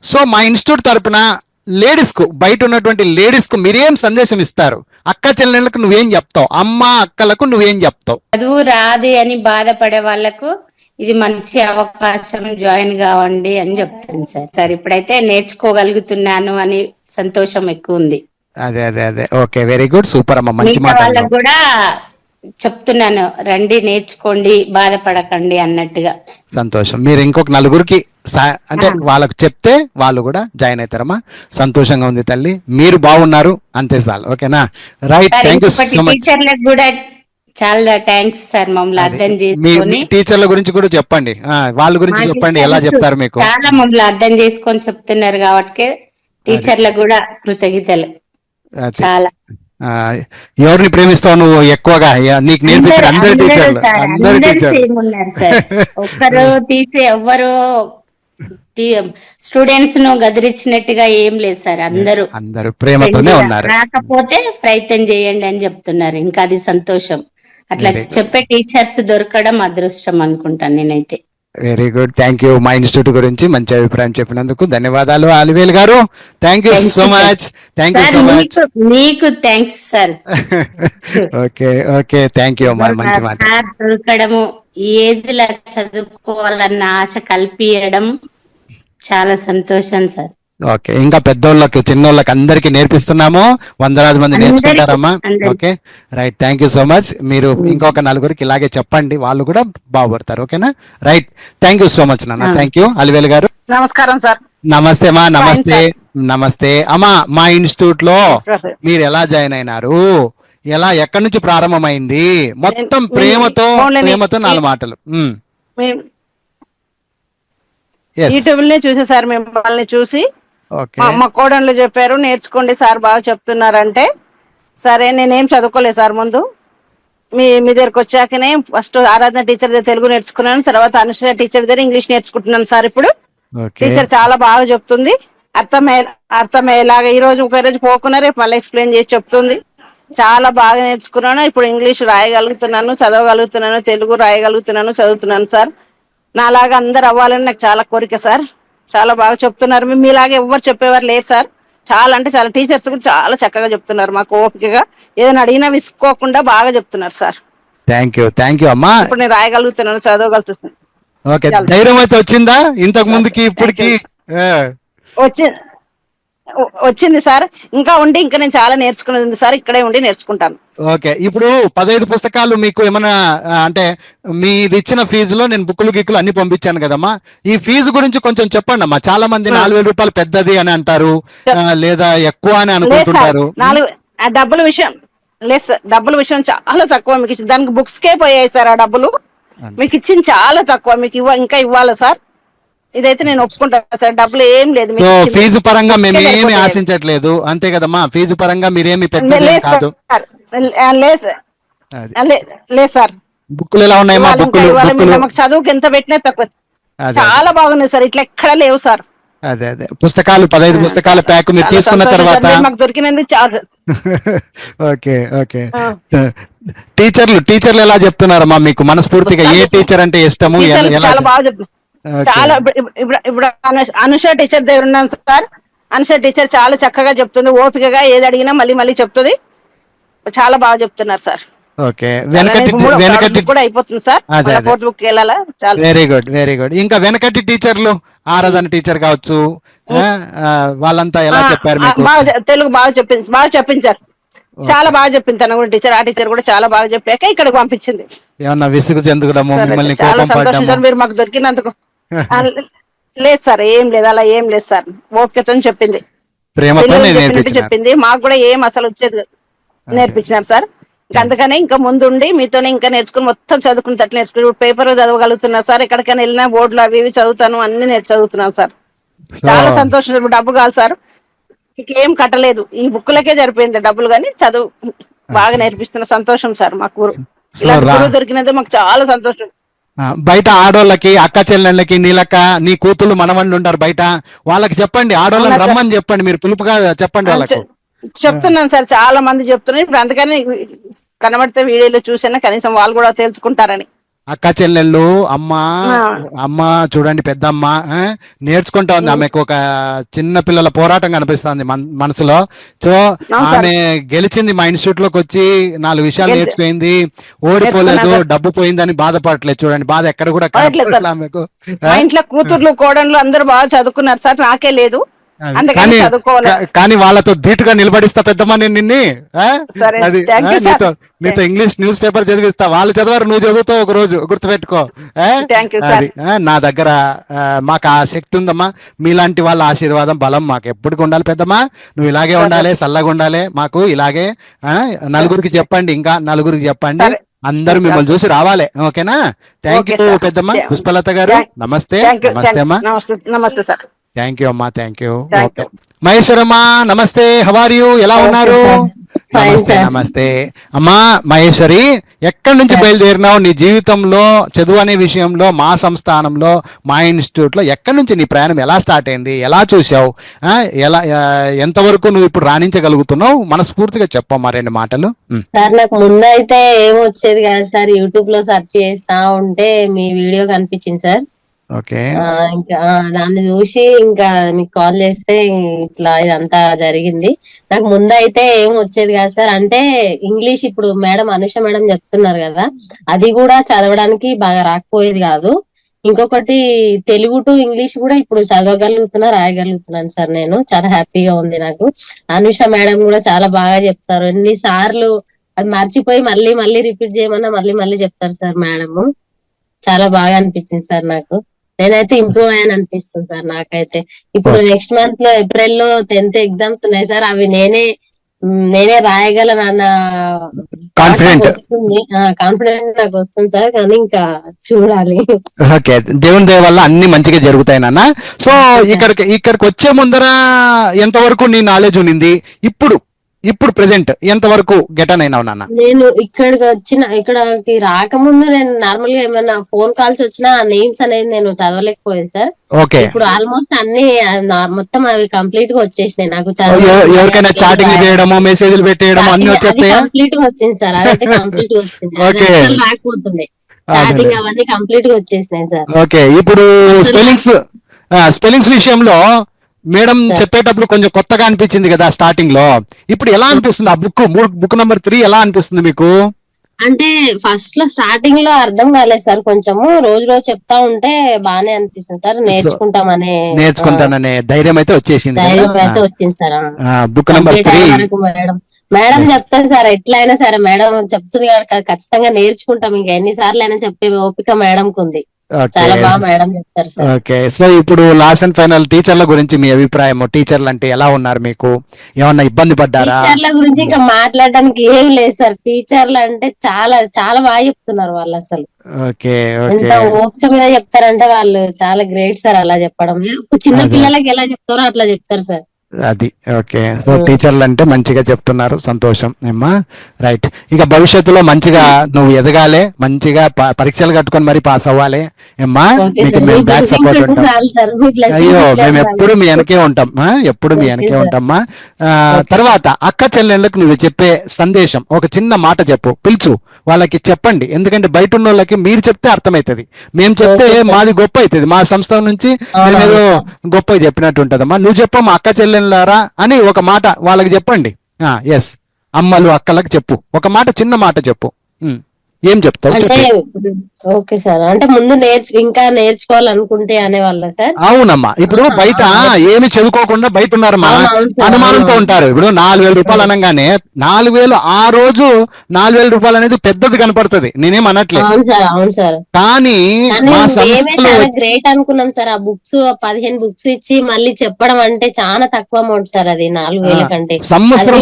so మా ఇన్స్టిట్యూట్ తరపున లేడీస్ కు, బయట ఉన్నటువంటి లేడీస్ కు మీరేం సందేశం ఇస్తారు? అక్క చెల్లెళ్ళకు నువ్వేం చెప్తావు? అమ్మ అక్కలకు నువ్వేం చెప్తావు? చదువు రాదు అని బాధపడే వాళ్ళకు ఇది మంచి అవకాశం, జాయిన్ కావండి అని చెప్తాను సార్. ఇప్పుడైతే నేర్చుకోగలుగుతున్నాను అని సంతోషం ఎక్కువ ఉంది. అదే ఓకే, వెరీ గుడ్, సూపర్ అమ్మ, మంచి మాట. వాళ్ళకు కూడా చెప్తున్నాను, రండి నేర్చుకోండి, బాధపడకండి అన్నట్టుగా. సంతోషం. మీరు ఇంకొక 4 అంటే వాళ్ళకు చెప్తే వాళ్ళు కూడా జాయిన్ అవుతారమ్మా. సంతోషంగా ఉంది తల్లి, మీరు బాగున్నారు, అంతే చాలు. ఓకేనా? Right, thank you so much. టీచర్లకు కూడా చాలా థ్యాంక్స్ సార్, మమ్మల్ని అర్థం చేసుకొని. టీచర్ల గురించి కూడా చెప్పండి, వాళ్ళ గురించి చెప్పండి, ఎలా చెప్తారు మీకు? చాలా మమ్మల్ని అర్థం చేసుకొని చెప్తున్నారు కాబట్టి టీచర్లకు కూడా కృతజ్ఞతలు. చాలా. ఎవరిని ప్రేమిస్తావు నువ్వు ఎక్కువగా? నీకు నేర్పించిన అందరు టీచర్లు ఒక్కరు తీసే ఎవ్వరు స్టూడెంట్స్ ను గదిరించినట్టుగా ఏం లేదు సార్. అందరూ ప్రేమతోనే ఉన్నారు. రాకపోతే ప్రయత్నం చేయండి అని చెప్తున్నారు. ఇంకా అది సంతోషం. అట్లా చెప్పే టీచర్స్ దొరకడం అదృష్టం అనుకుంటాను నేనైతే. Very good, thank you. మా ఇన్స్టిట్యూట్ గురించి మంచి అభిప్రాయం చెప్పినందుకు ధన్యవాదాలు అలివేలు గారు. Thank you so much. మీకు thanks sir. Okay thank you అమ్మా, మంచి మాట. దొరకడము, ఈ ఏజ్ లో చదువుకోవాలన్న ఆశ కల్పించడం చాలా సంతోషం సార్. ఓకే, ఇంకా పెద్దోళ్ళకి చిన్నోళ్ళకి అందరికి నేర్పిస్తున్నాము, 100 మంది నేర్చుకుంటారమ్మా. Okay right, thank you so much. మీరు ఇంకొక 4 ఇలాగే చెప్పండి, వాళ్ళు కూడా బాగుపడతారు. ఓకేనా? Right, thank you so much నాన్న. థ్యాంక్ యూ అలివేలు గారు. నమస్కారం సార్. నమస్తే అమ్మా. నమస్తే అమ్మా. మా ఇన్స్టిట్యూట్ లో మీరు ఎలా జాయిన్ అయినారు, ఎక్కడి నుంచి ప్రారంభమైంది, మొత్తం ప్రేమతో 4 మాటలు. యూట్యూబ్ ని చూసి సార్, మిమ్మల్ని చూసి మా కోడళ్ళు చెప్పారు, నేర్చుకోండి సార్ బాగా చెప్తున్నారంటే సరే నేనేం చదువుకోలేదు సార్ ముందు. మీ దగ్గరకు వచ్చాకనే ఫస్ట్ ఆరాధన టీచర్ దగ్గర తెలుగు నేర్చుకున్నాను, తర్వాత అనుశ్రీ టీచర్ దగ్గర ఇంగ్లీష్ నేర్చుకుంటున్నాను సార్. ఇప్పుడు టీచర్ చాలా బాగా చెప్తుంది, అర్థమయ్యేలాగా. ఈ రోజు ఒక రోజు పోకున్నా రేపు మళ్ళీ ఎక్స్ప్లెయిన్ చేసి చెప్తుంది. చాలా బాగా నేర్చుకున్నాను. ఇప్పుడు ఇంగ్లీష్ రాయగలుగుతున్నాను, చదవగలుగుతున్నాను, తెలుగు రాయగలుగుతున్నాను, చదువుతున్నాను సార్. నాలాగా అందరు అవ్వాలని నాకు చాలా కోరిక సార్. చాలా బాగా చెప్తున్నారు. మీలాగా ఎవ్వరు చెప్పేవారు లేరు సార్. చాలా అంటే చాలా టీచర్స్ కూడా చాలా చక్కగా చెప్తున్నారు, మాకు ఓపికగా ఏదైనా అడిగినా విసుకోకుండా బాగా చెప్తున్నారు సార్. థ్యాంక్ యూ అమ్మా. ఇప్పుడు నేను రాయగలుగుతున్నాను, చదవగలుగుతున్నాను. ఓకే, ధైర్యం అయితే వచ్చిందా ఇంతకు ముందుకి ఇప్పటికి? వచ్చింది సార్. ఇంకా నేను చాలా నేర్చుకునేది ఉంది సార్, ఇక్కడే ఉండి నేర్చుకుంటాను. ఓకే, ఇప్పుడు 15 పుస్తకాలు మీకు ఏమైనా అంటే మీరు ఇచ్చిన ఫీజులో నేను బుక్కులు గిక్కులు అన్ని పంపించాను కదమ్మా, ఈ ఫీజు గురించి కొంచెం చెప్పండి అమ్మా. చాలా మంది 4,000 రూపాయలు పెద్దది అని అంటారు, లేదా ఎక్కువ అని అనుకుంటుంటారు. డబ్బుల విషయం లేదు సార్, డబ్బుల విషయం చాలా తక్కువ మీకు ఇచ్చింది. దానికి బుక్స్ కే పోయాయి సార్ ఆ డబ్బులు. మీకు ఇచ్చింది చాలా తక్కువ, మీకు ఇంకా ఇవ్వాలా సార్? ఇదైతే నేను ఒప్పుకుంటాను సార్, డబ్బులు ఏం లేదు. సో ఫీజు పరంగా మేము ఏమి ఆశించట్లేదు, అంతే కదమ్మా? ఫీజు పరంగా మీరేమి పెద్ద కాదు. లేదు సార్. బుక్కులు ఎలా ఉన్నాయమ్మా? బుక్కులు చదువుకి ఎంత పెట్టినా తక్కువ, చాలా బాగున్నాయి సార్, ఇట్లా ఎక్కడ లేవు సార్. అదే పుస్తకాలు 15 పుస్తకాల ప్యాక్ మీరు తీసుకున్న తర్వాత మాకు దొరికినందుకు చాలా. ఓకే టీచర్లు ఎలా చెప్తున్నారమ్మా మీకు మనస్ఫూర్తిగా? ఏ టీచర్ అంటే ఇష్టము? చాలా బాగా చెప్తున్నారు. చాలా ఇప్పుడు అనుష టీచర్ దగ్గర ఉన్నాను సార్. అనుష టీచర్ చాలా చక్కగా చెప్తుంది, ఓపికగా ఏది అడిగినా మళ్ళీ చెప్తుంది. చాలా బాగా చెప్తున్నారు సార్. ఓకే, కూడా అయిపోతుంది సార్. Very good. ఇంకా వెనకటి టీచర్లు, ఆరాధన టీచర్ కావచ్చు, వాళ్ళంతా ఎలా చెప్పారు మీకు? తెలుగు బాగా చెప్పించారు, చాలా బాగా చెప్పింది తన కూడా టీచర్. ఆ టీచర్ కూడా చాలా బాగా చెప్పాక ఇక్కడికి పంపించింది. ఏమన్నా విసుగు చెందుకున్నాము, మిమ్మల్ని కోపం పడ్డాము? మీరు మాకు దొరికినందుకు. లేదు సార్, ఏం లేదు, అలా ఏం లేదు సార్. ఓపికతో చెప్పింది, ప్రేమతో చెప్పింది. మాకు కూడా ఏం అసలు వచ్చేది నేర్పించినారు సార్. అందుకనే ఇంకా ముందుండి మీతోనే ఇంకా నేర్చుకుని మొత్తం చదువుకుని నేర్చుకుని పేపర్ చదవగలుగుతున్నారు సార్. ఎక్కడికైనా వెళ్ళినా బోర్డులు అవి ఇవి చదువుతాను, అన్ని నేను చదువుతున్నాను సార్. చాలా సంతోషం. డబ్బు కాదు సార్, ఏం కట్టలేదు, ఈ బుక్కులకే సరిపోయింది డబ్బులు, కానీ చదువు బాగా నేర్పిస్తున్న సంతోషం సార్. మాకు దొరికినది మాకు చాలా సంతోషం. బయట ఆడోళ్ళకి, అక్క చెల్లెళ్ళకి, నీలక్క నీ కూతుళ్ళు మనవళ్ళు ఉంటారు బయట, వాళ్ళకి చెప్పండి, ఆడోళ్ళని రమ్మని చెప్పండి, మీరు పిలుపుగా చెప్పండి వాళ్ళకి. చెప్తున్నాను సార్, చాలా మంది చెప్తున్నారు. ఇప్పుడు అందుకని కనబడితే వీడియోలో చూసినా కనీసం వాళ్ళు కూడా తెలుసుకుంటారని. అక్క చెల్లెళ్ళు, అమ్మ చూడండి, పెద్దమ్మ నేర్చుకుంటా ఉంది. ఆమెకు ఒక చిన్న పిల్లల పోరాటం కనిపిస్తుంది మనసులో. సో ఆమె గెలిచింది, మా ఇన్స్టిట్యూట్ లోకి వచ్చి 4 విషయాలు నేర్చుకుంది, ఓడిపోలేదు, డబ్బు పోయిందని బాధపడట్లేదు. చూడండి, బాధ ఎక్కడ కూడా ఆమెకు. మా ఇంట్లో కూతుర్లు కోడళ్ళు అందరూ బాగా చదువుకున్నారు సార్, నాకే లేదు. కానీ వాళ్ళతో ధీటుగా నిలబడిస్తా పెద్దమ్మా నేను నిన్ను. అది నీతో ఇంగ్లీష్ న్యూస్ పేపర్ చదివిస్తా. వాళ్ళు చదవరు, నువ్వు చదువుతావు ఒక రోజు, గుర్తుపెట్టుకో. అది నా దగ్గర మాకు ఆ శక్తి ఉందమ్మా. మీలాంటి వాళ్ళ ఆశీర్వాదం, బలం మాకు ఎప్పటికి ఉండాలి పెద్దమ్మా. నువ్వు ఇలాగే ఉండాలి, చల్లగా ఉండాలి, మాకు ఇలాగే. నలుగురికి చెప్పండి, ఇంకా నలుగురికి చెప్పండి, అందరూ మిమ్మల్ని చూసి రావాలి. ఓకేనా? థ్యాంక్ యూ పెద్దమ్మ. పుష్పలత గారు నమస్తే. నమస్తే అమ్మా. నమస్తే సార్. థ్యాంక్ యూ అమ్మా, థ్యాంక్ యూ. ఓకే, మహేశ్వరమ్మా నమస్తే, హౌ ఆర్ యూ? ఎలా ఉన్నారు? నమస్తే అమ్మా. మహేశ్వరి, ఎక్కడి నుంచి బయలుదేరినావు నీ జీవితంలో? చదువు అనే విషయంలో మా సంస్థానంలో, మా ఇన్స్టిట్యూట్ లో ఎక్కడి నుంచి నీ ప్రయాణం ఎలా స్టార్ట్ అయింది? ఎలా చూసావు? ఎంతవరకు నువ్వు ఇప్పుడు రాణించగలుగుతున్నావు? మనస్ఫూర్తిగా చెప్పమ్మా 2 మాటలు. సార్, నాకు ముందు అయితే ఏం వచ్చేది కాదు సార్. యూట్యూబ్ లో సెర్చ్ చేస్తా ఉంటే మీ వీడియో కనిపించింది సార్. ఓకే, ఇంకా దాన్ని చూసి ఇంకా మీకు కాల్ చేస్తే ఇట్లా ఇదంతా జరిగింది. నాకు ముందు అయితే ఏం వచ్చేది కాదు సార్. అంటే ఇంగ్లీష్ ఇప్పుడు అనుష మేడం చెప్తున్నారు కదా, అది కూడా చదవడానికి బాగా రాకపోయేది కాదు. ఇంకొకటి తెలుగు టు ఇంగ్లీష్ కూడా ఇప్పుడు చదవగలుగుతున్నా, రాయగలుగుతున్నాను సార్. నేను చాలా హ్యాపీగా ఉంది నాకు. అనుష మేడం కూడా చాలా బాగా చెప్తారు. ఎన్నిసార్లు అది మర్చిపోయి మళ్ళీ రిపీట్ చేయమన్నా మళ్ళీ చెప్తారు సార్ మేడం. చాలా బాగా అనిపించింది సార్ నాకు. నేనైతే ఇంప్రూవ్ అయ్యాను అనిపిస్తుంది సార్ నాకైతే. ఇప్పుడు నెక్స్ట్ మంత్ లో ఏప్రిల్ లో 10th ఎగ్జామ్స్ ఉన్నాయి సార్. అవి నేనే రాయగలను అన్న కాన్ఫిడెంట్ నాకు వస్తుంది సార్. కానీ ఇంకా చూడాలి. ఓకే, దేవుని దయ వల్ల అన్ని మంచిగా జరుగుతాయి నాన్న. సో ఇక్కడికి వచ్చే ముందర ఎంతవరకు నీ నాలెడ్జ్ ఉన్నింది? ఇప్పుడు ఇప్పుడు ప్రెసెంట్ ఎంత వరకు గెటన్ అయినావు నాన్న? నేను ఇక్కడికి రాకముందు నేను నార్మల్ గా ఏమైనా ఫోన్ కాల్స్ వచ్చినా ఆ నేమ్స్ అనేది నేను చదవలేకపోయాను సార్. ఓకే. ఇప్పుడు ఆల్మోస్ట్ అన్ని మొత్తం అవి కంప్లీట్ గా వచ్చేసినాయి నాకు. ఎవరికైనా చాటింగ్ చేయడము, మెసేజ్లు పెట్టేయడం అన్ని వచ్చేస్తాయా? కంప్లీట్ గా వచ్చింది సార్, అదైతే కంప్లీట్ గా వచ్చింది. రాకపోతుంది చాటింగ్ అవన్నీ కంప్లీట్ గా వచ్చేసినాయి సార్. ఓకే. ఇప్పుడు స్పెల్లింగ్స్ విషయంలో మేడం చెప్పేటప్పుడు కొంచెం కొత్తగా అనిపించింది కదా స్టార్టింగ్ లో, ఇప్పుడు ఎలా అనిపిస్తుంది ఆ బుక్ నెంబర్ 3 ఎలా అనిపిస్తుంది మీకు? అంటే ఫస్ట్ లో స్టార్టింగ్ లో అర్థం కాలేదు సార్, కొంచెము రోజు రోజు చెప్తా ఉంటే బానే అనిపిస్తుంది సార్. నేర్చుకుంటామనే ధైర్యం అయితే వచ్చేసింది సార్. బుక్ నెంబర్ 3 మేడం చెప్తారు సార్, ఎట్లయినా సరే మేడం చెప్తుంది ఖచ్చితంగా నేర్చుకుంటాం, ఇంకా ఎన్నిసార్లు అయినా చెప్పే ఓపిక మేడంకు ఉంది. చాలా బాగా మేడం చెప్తారు సార్. ఓకే. సో ఇప్పుడు లాస్ట్ అండ్ ఫైనల్ టీచర్ల గురించి మీ అభిప్రాయం, టీచర్లు అంటే ఎలా ఉన్నారు, మీకు ఏమన్నా ఇబ్బంది పడ్డారా? టీచర్ల గురించి ఇంకా మాట్లాడడానికి ఏం లేదు సార్, టీచర్లు అంటే చాలా చాలా బాగా చెప్తున్నారు వాళ్ళు అసలు. ఓకే. ఎంత ఓపిక మీద చెప్తారంటే వాళ్ళు చాలా గ్రేట్ సార్. అలా చెప్పడం చిన్న పిల్లలకి ఎలా చెప్తారో అట్లా చెప్తారు సార్. అది ఓకే. సో టీచర్లు అంటే మంచిగా చెప్తున్నారు, సంతోషం ఏమ్మా. రైట్. ఇక భవిష్యత్తులో మంచిగా నువ్వు ఎదగాలి, మంచిగా పరీక్షలు కట్టుకొని మరి పాస్ అవ్వాలి ఏమ్మా. మీకు మేము బ్యాక్ సపోర్ట్ ఉంటాం. అయ్యో మేము ఎప్పుడు మీ వెనకే ఉంటాం, ఎప్పుడు మీ వెనకే ఉంటామ్మా. తర్వాత అక్క చెల్లెళ్ళకి నువ్వు చెప్పే సందేశం ఒక చిన్న మాట చెప్పు, పిలుచు, వాళ్ళకి చెప్పండి. ఎందుకంటే బయట ఉన్న వాళ్ళకి మీరు చెప్తే అర్థమవుతుంది, మేము చెప్తే మాది గొప్ప అవుతుంది, మా సంస్థ నుంచి మేమేదో గొప్ప చెప్పినట్టు ఉంటదమ్మా. నువ్వు చెప్పమ్మా అక్క చెల్లెళ్ళారా అని ఒక మాట వాళ్ళకి చెప్పండి. ఎస్, అమ్మలు అక్కలకు చెప్పు, ఒక మాట, చిన్న మాట చెప్పు. ఏం చెప్తావు? Okay sir. అంటే ముందు ఇంకా నేర్చుకోవాలనుకుంటే అనేవాళ్ళ సార్? అవునమ్మా. ఇప్పుడు బయట ఏమి చదువుకోకుండా బయట ఉన్నారమ్మా, అనుమానంతో ఉంటారు. ఇప్పుడు 4,000 రూపాయలు అనగానే 4,000 ఆ రోజు 4,000 రూపాయలు అనేది పెద్దది కనపడుతుంది, నేనేం అనట్లేదు. అవును సార్. కానీ మా సంస్థలో గ్రేట్ అనుకున్నాం సార్. ఆ బుక్స్ 15 బుక్స్ ఇచ్చి మళ్ళీ చెప్పడం అంటే చాలా తక్కువ అమౌంట్ సార్. అది 4,000 కంటే సంవత్సరం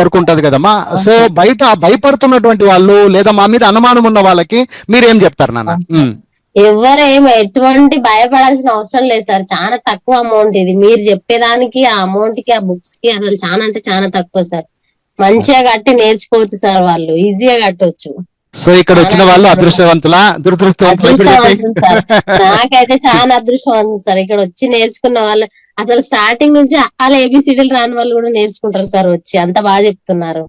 వరకు ఉంటది కదమ్మా. సో బయట భయపడుతున్నటువంటి వాళ్ళు లేదా మా మీద అనుమానం ఉన్న వాళ్ళకి మీరేం చెప్తారు నాన్న? ఎవరేం ఎటువంటి భయపడాల్సిన అవసరం లేదు సార్, చాలా తక్కువ అమౌంట్ ఇది. మీరు చెప్పేదానికి ఆ అమౌంట్ కి ఆ బుక్స్ కి అసలు చాలా అంటే చాలా తక్కువ సార్. మంచిగా కట్టి నేర్చుకోవచ్చు సార్, వాళ్ళు ఈజీగా కట్టవచ్చు. సో ఇక్కడ వచ్చిన వాళ్ళు అదృష్టవంతులా దురదృష్టవంతులా? నాకైతే చాలా అదృష్టవంతులు సార్. ఇక్కడ వచ్చి నేర్చుకున్న వాళ్ళు అసలు స్టార్టింగ్ నుంచి అలా ఏబిసిడీలు రాని వాళ్ళు కూడా నేర్చుకుంటారు సార్ వచ్చి, అంత బాగా చెప్తున్నారు.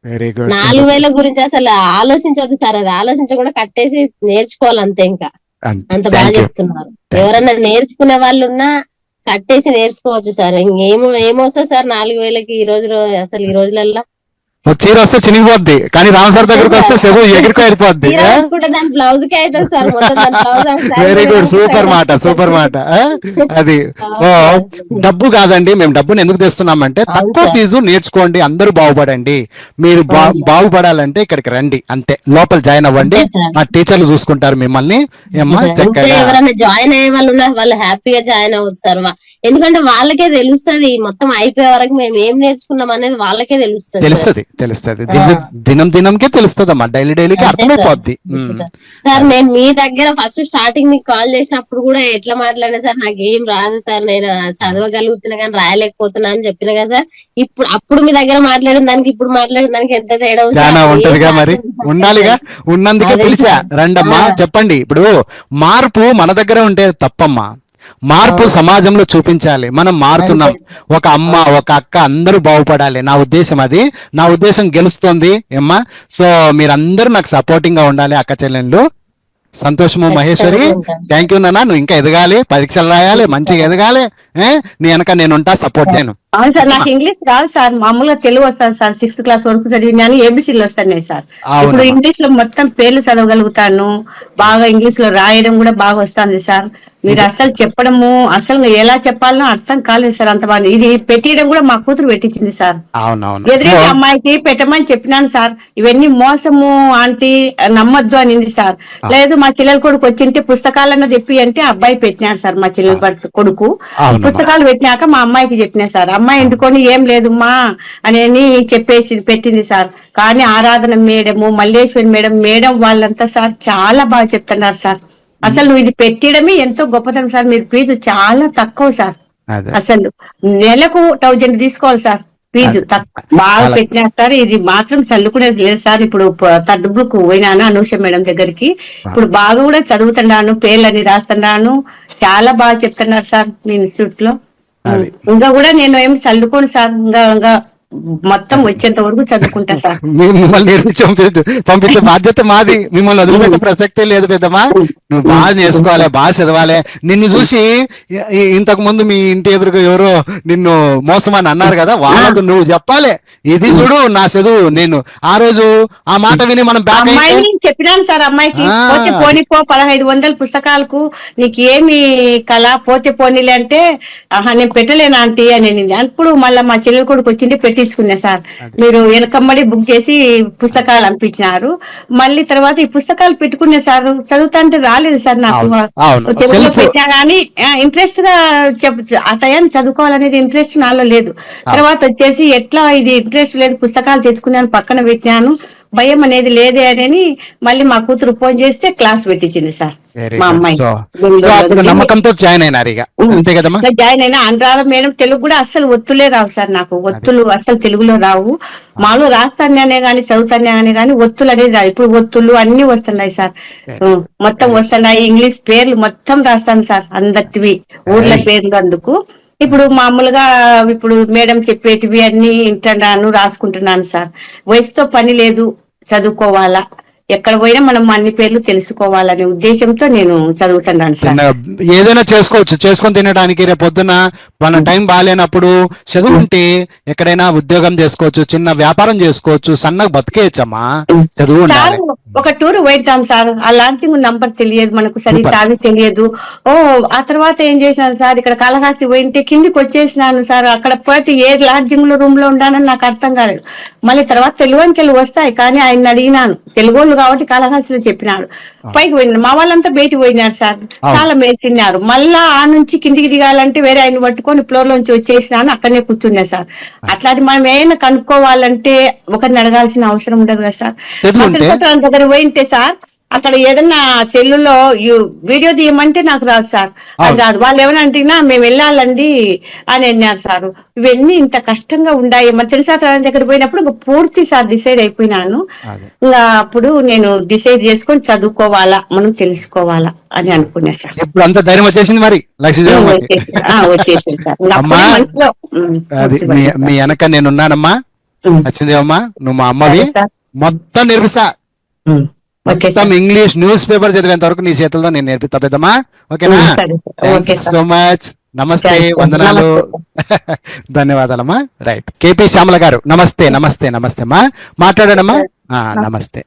4,000 గురించి అసలు ఆలోచించవద్దు సార్, అది ఆలోచించకుండా కట్టేసి నేర్చుకోవాలి అంతే. ఇంకా అంత బాగా చెప్తున్నారు. ఎవరన్నా నేర్చుకునే వాళ్ళు ఉన్నా కట్టేసి నేర్చుకోవచ్చు సార్. ఏమొస్తా సార్ 4,000కి అసలు ఈ రోజులలో? చీర వస్తే చినిగిపోద్ది, కానీ రామ్ సార్ దగ్గరకు వస్తే సెలవు ఎగురుకో వెళ్ళిపోద్ది. బ్లౌజ్ కి అయితే సార్. వెరీ గుడ్, సూపర్ మాట, సూపర్ మాట. అది సో డబ్బు కాదండి, మేము డబ్బుని ఎందుకు తెస్తున్నామంటే తక్కువ ఫీజు నేర్చుకోండి, అందరూ బాగుపడండి. మీరు బాగుపడాలంటే ఇక్కడికి రండి, అంతే. లోపల జాయిన్ అవ్వండి, మా టీచర్లు చూసుకుంటారు మిమ్మల్ని. ఎవరైనా జాయిన్ అయ్యే వాళ్ళు ఉన్నారు, వాళ్ళు హ్యాపీగా జాయిన్ అవ్వచ్చు సార్. ఎందుకంటే వాళ్ళకే తెలుస్తుంది మొత్తం అయిపోయే వరకు మేము ఏం నేర్చుకున్నాం అనేది వాళ్ళకే తెలుస్తుంది. దినంకే తెలుస్తుంది అమ్మా, డైలీకి అర్థమైపోద్ది. సార్ నేను మీ దగ్గర ఫస్ట్ స్టార్టింగ్ మీకు కాల్ చేసినప్పుడు కూడా ఎట్లా మాట్లాడినా సార్, నాకు ఏం రాదు సార్, నేను చదవగలుగుతున్నా కానీ రాయలేకపోతున్నా అని చెప్పిన కదా సార్. అప్పుడు మీ దగ్గర మాట్లాడిన దానికి ఇప్పుడు మాట్లాడిన దానికి ఎంత తేడా చాలా ఉంటదిగా, మరి ఉండాలిగా, ఉన్నందుకే పిలిచా. రండమ్మా చెప్పండి. ఇప్పుడు మార్పు మన దగ్గర ఉంటే తప్పమ్మా, మార్పు సమాజంలో చూపించాలి. మనం మారుతున్నాం, ఒక అమ్మ ఒక అక్క అందరూ బాగుపడాలి, నా ఉద్దేశం అది. నా ఉద్దేశం గెలుస్తుంది అమ్మా. సో మీరందరూ నాకు సపోర్టింగ్ గా ఉండాలి అక్క చెల్లెళ్ళు. సంతోషము మహేశ్వరి, థ్యాంక్ యూ నాన్న. నువ్వు ఇంకా ఎదగాలి, పరీక్షలు రాయాలి, మంచిగా ఎదగాలి. నీ వెనక నేను ఉంటా, సపోర్ట్ చేయను. అవును సార్, నాకు ఇంగ్లీష్ రాదు సార్, మామూలుగా తెలుగు వస్తాను సార్. 6th క్లాస్ వరకు చదివినాను, ఏబిసిలు వస్తున్నాయి సార్. ఇప్పుడు ఇంగ్లీష్ లో మొత్తం పేర్లు చదవగలుగుతాను, బాగా ఇంగ్లీష్ లో రాయడం కూడా బాగా వస్తుంది సార్. మీరు అసలు చెప్పడము అసలు ఎలా చెప్పాలనో అర్థం కాలేదు సార్, అంత బాగా. ఇది పెట్టియడం కూడా మా కూతురు పెట్టించింది సార్. ఎదురైతే అమ్మాయికి పెట్టమని చెప్పినాను సార్. ఇవన్నీ మోసము ఆంటీ, నమ్మద్దు అనింది సార్. లేదు మా చెల్లెల కొడుకు వచ్చింటే పుస్తకాలన్నా తెప్పి అంటే అబ్బాయి పెట్టినాడు సార్. మా చెల్లెల కొడుకు పుస్తకాలు పెట్టినాక మా అమ్మాయికి చెప్పినా సార్. అమ్మాయి ఎందుకొని ఏం లేదు మా అని చెప్పేసి పెట్టింది సార్. కానీ ఆరాధన మేడము, మల్లేశ్వరి మేడం వాళ్ళంతా సార్ చాలా బాగా చెప్తున్నారు సార్. అసలు నువ్వు ఇది పెట్టడమే ఎంతో గొప్పతనం సార్. మీరు ఫీజు చాలా తక్కువ సార్. అసలు నెలకు 1000 తీసుకోవాలి సార్ ఫీజు. బాగా పెట్టినా సార్, ఇది మాత్రం చల్లుకునేది లేదు సార్. ఇప్పుడు థర్డ్ బుక్ పోయినాను అనూష మేడం దగ్గరికి, ఇప్పుడు బాగా కూడా చదువుతున్నాను, పేర్లని రాస్తున్నాను, చాలా బాగా చెప్తున్నారు సార్ మీ ఇన్స్టిట్యూట్ లో. ఇంకా కూడా నేను ఏమి చల్లుకోను సార్, ఇంకా మొత్తం వచ్చేంత వరకు చదువుకుంటా సార్. మిమ్మల్ని పంపించే బాధ్యత మాది, మిమ్మల్ని వదిలిపెట్టే ప్రసక్తే లేదు పెద్దమ్మా. నువ్వు బాగా నేర్చుకోవాలి, బాగా చదవాలి. నిన్ను చూసి ఇంతకు ముందు మీ ఇంటి ఎదురుగా ఎవరో నిన్ను మోసమని అన్నారు కదా, వాళ్ళకు నువ్వు చెప్పాలి, ఇది చూడు నా చదువు. నేను ఆ రోజు ఆ మాట విని మనం అమ్మాయిని చెప్పినాను సార్, అమ్మాయికి పోతే పోనిపో 1500 పుస్తకాలకు నీకు ఏమి కళ, పోతే పోనీలే అంటే నేను పెట్టలేను ఆంటీ అని. అప్పుడు మళ్ళీ మా చెల్లెలు కొడుకు వచ్చింది పెట్టించుకున్నా సార్. మీరు వెనకమ్మడి బుక్ చేసి పుస్తకాలు పంపించినారు. మళ్ళీ తర్వాత ఈ పుస్తకాలు పెట్టుకునే సార్, చదువుతా అంటే రాలేదు సార్ నాకు. తెలుగులో పెట్టినా కానీ ఇంట్రెస్ట్ గా ఆ టయాన్ని చదువుకోవాలనేది ఇంట్రెస్ట్ నాలో లేదు. తర్వాత వచ్చేసి ఎట్లా ఇది ఇంట్రెస్ట్ లేదు, పుస్తకాలు తెచ్చుకున్నాను, పక్కన పెట్టినాను, భయం అనేది లేదే అని మళ్ళీ మా కూతురు ఫోన్ చేస్తే క్లాస్ పెట్టించింది సార్ మా అమ్మాయి. నమ్మకంతో జాయిన్ అయినారు ఇక, అంతే కదమ్మా? జాయిన్ అయినా అనురాధ మేడం తెలుగు కూడా అస్సలు ఒత్తులే రావు సార్ నాకు, ఒత్తులు అస్సలు తెలుగులో రావు. మామూలు రాస్తానే గానీ చదువుతానే గానీ ఒత్తులు అనేది రావు. ఇప్పుడు ఒత్తులు అన్ని వస్తున్నాయి సార్, మొత్తం వస్తున్నాయి. ఇంగ్లీష్ పేర్లు మొత్తం రాస్తాను సార్, అందరివి ఊర్ల పేర్లు. అందుకు ఇప్పుడు మామూలుగా ఇప్పుడు మేడం చెప్పేటివి అన్ని వింటున్నాను, రాసుకుంటున్నాను సార్. వయసుతో పని లేదు, చదువుకోవాలా, ఎక్కడ పోయినా మనం అన్ని పేర్లు తెలుసుకోవాలనే ఉద్దేశంతో నేను చదువుతున్నాను సార్. ఏదైనా చేసుకోవచ్చు, చేసుకొని తినడానికి. రేపు పొద్దున మన టైం బాగాలేనప్పుడు చదువుంటే ఎక్కడైనా ఉద్యోగం చేసుకోవచ్చు, చిన్న వ్యాపారం చేసుకోవచ్చు, సన్నగా బతికేయచ్చమ్మా. చదువు ఒక టూర్ పోయిటాం సార్, ఆ లాంచింగ్ నంబర్ తెలియదు మనకు, సరిగ్గా అవి తెలియదు. ఆ తర్వాత ఏం చేశాను సార్, ఇక్కడ కాళహస్తి పోయింటే కిందికి వచ్చేసినాను సార్. అక్కడ పోతే ఏ లాడ్జింగ్ లో రూమ్ లో ఉండానని నాకు అర్థం కాలేదు. మళ్ళీ తర్వాత తెలుగుకి వస్తాయి కానీ ఆయన అడిగినాను, తెలుగు కాబట్టి కాళహస్తిలో చెప్పినాడు. పైకి పోయినారు, మా వాళ్ళంతా బయటికి పోయినారు సార్, చాలా మేర్చిన్నారు. మళ్ళా ఆ నుంచి కిందికి దిగాలంటే వేరే ఆయన పట్టుకొని ఫ్లోర్ లోంచి వచ్చేసినాను, అక్కడనే కూర్చున్నా సార్. అట్లాంటి మనం ఏమైనా కనుక్కోవాలంటే ఒకరిని అడగాల్సిన అవసరం ఉండదు కదా సార్. దగ్గర పోయింటే సార్, అక్కడ ఏదన్నా సెల్లులో వీడియో తీయమంటే నాకు రాదు సార్, అది రాదు. వాళ్ళు ఏమనంటున్నా మేము వెళ్ళాలండి అని అన్నారు సార్. ఇవన్నీ ఇంత కష్టంగా ఉండాయి. మన తెలుసా దగ్గర పోయినప్పుడు ఇంకా పూర్తి సార్ డిసైడ్ అయిపోయినాను. ఇంకా అప్పుడు నేను డిసైడ్ చేసుకొని చదువుకోవాలా, మనం తెలుసుకోవాలా అని అనుకున్నా సార్. ఇప్పుడు అంత ధైర్యం వచ్చేసింది మరి వచ్చేసింది సార్. మీ వెనక నేనున్నానమ్మా లక్ష్మీదేవమ్మా, నువ్వు మా అమ్మవి, మొత్తం నేర్పిస్తా. మొత్తం ఇంగ్లీష్ న్యూస్ పేపర్ చదివేంత వరకు నీ చేతుల్లో నేను నేర్పిస్తా పెద్దమ్మా, ఓకేనా? సో మచ్, నమస్తే, వందనాలు, ధన్యవాదాలమ్మా. రైట్, కేపీ శ్యామల గారు నమస్తే. నమస్తే నమస్తే అమ్మా, మాట్లాడాడమ్మా. నమస్తే,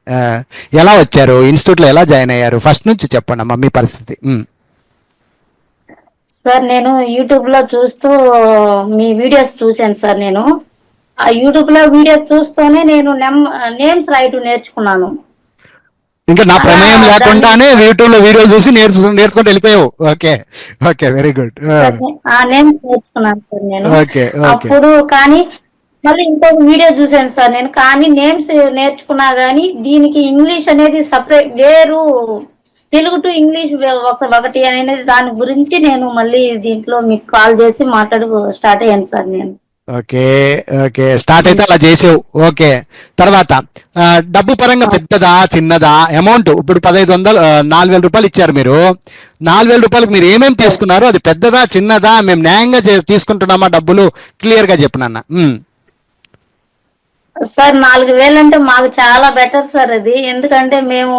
ఎలా వచ్చారు ఇన్స్టిట్యూట్ లో, ఎలా జాయిన్ అయ్యారు? ఫస్ట్ నుంచి చెప్పండి అమ్మా మీ పరిస్థితి. సార్ నేను యూట్యూబ్ లో చూస్తూ మీ వీడియోస్ చూశాను సార్. నేను ఆ యూట్యూబ్ లో వీడియోస్ చూస్తూనే నేను నేమ్స్ రాయటం నేర్చుకున్నాను. ఇంకా నా ప్రమేయం లేకుండానే యూట్యూబ్ లో వీడియో చూసి నేర్చుకుంటూ వెళ్ళిపోయావు. Okay okay, very good. ఆ నేమ్స్ నేర్చుకున్నాను సార్ నేను అప్పుడు. కానీ మళ్ళీ ఇంకొక వీడియో చూసాను సార్ నేను, కానీ నేమ్స్ నేర్చుకున్నా గానీ దీనికి ఇంగ్లీష్ అనేది సపరేట్, వేరు తెలుగు టు ఇంగ్లీష్ ఒకటి అనేది, దాని గురించి నేను మళ్ళీ దీంట్లో మీకు కాల్ చేసి స్టార్ట్ అయ్యాను సార్ నేను. ఓకే ఓకే, స్టార్ట్ అయితే అలా చేసావు. ఓకే, తర్వాత డబ్బు పరంగా పెద్దదా చిన్నదా అమౌంట్? ఇప్పుడు 1500 4000 రూపాయలు ఇచ్చారు మీరు. 4000 రూపాయలకు మీరు ఏమేమి తీసుకున్నారు? అది పెద్దదా చిన్నదా? మేము న్యాయంగా తీసుకుంటున్నామా డబ్బులు? క్లియర్ గా చెప్పు నాన్న. సార్ 4000 అంటే మాకు చాలా బెటర్ సార్ అది. ఎందుకంటే మేము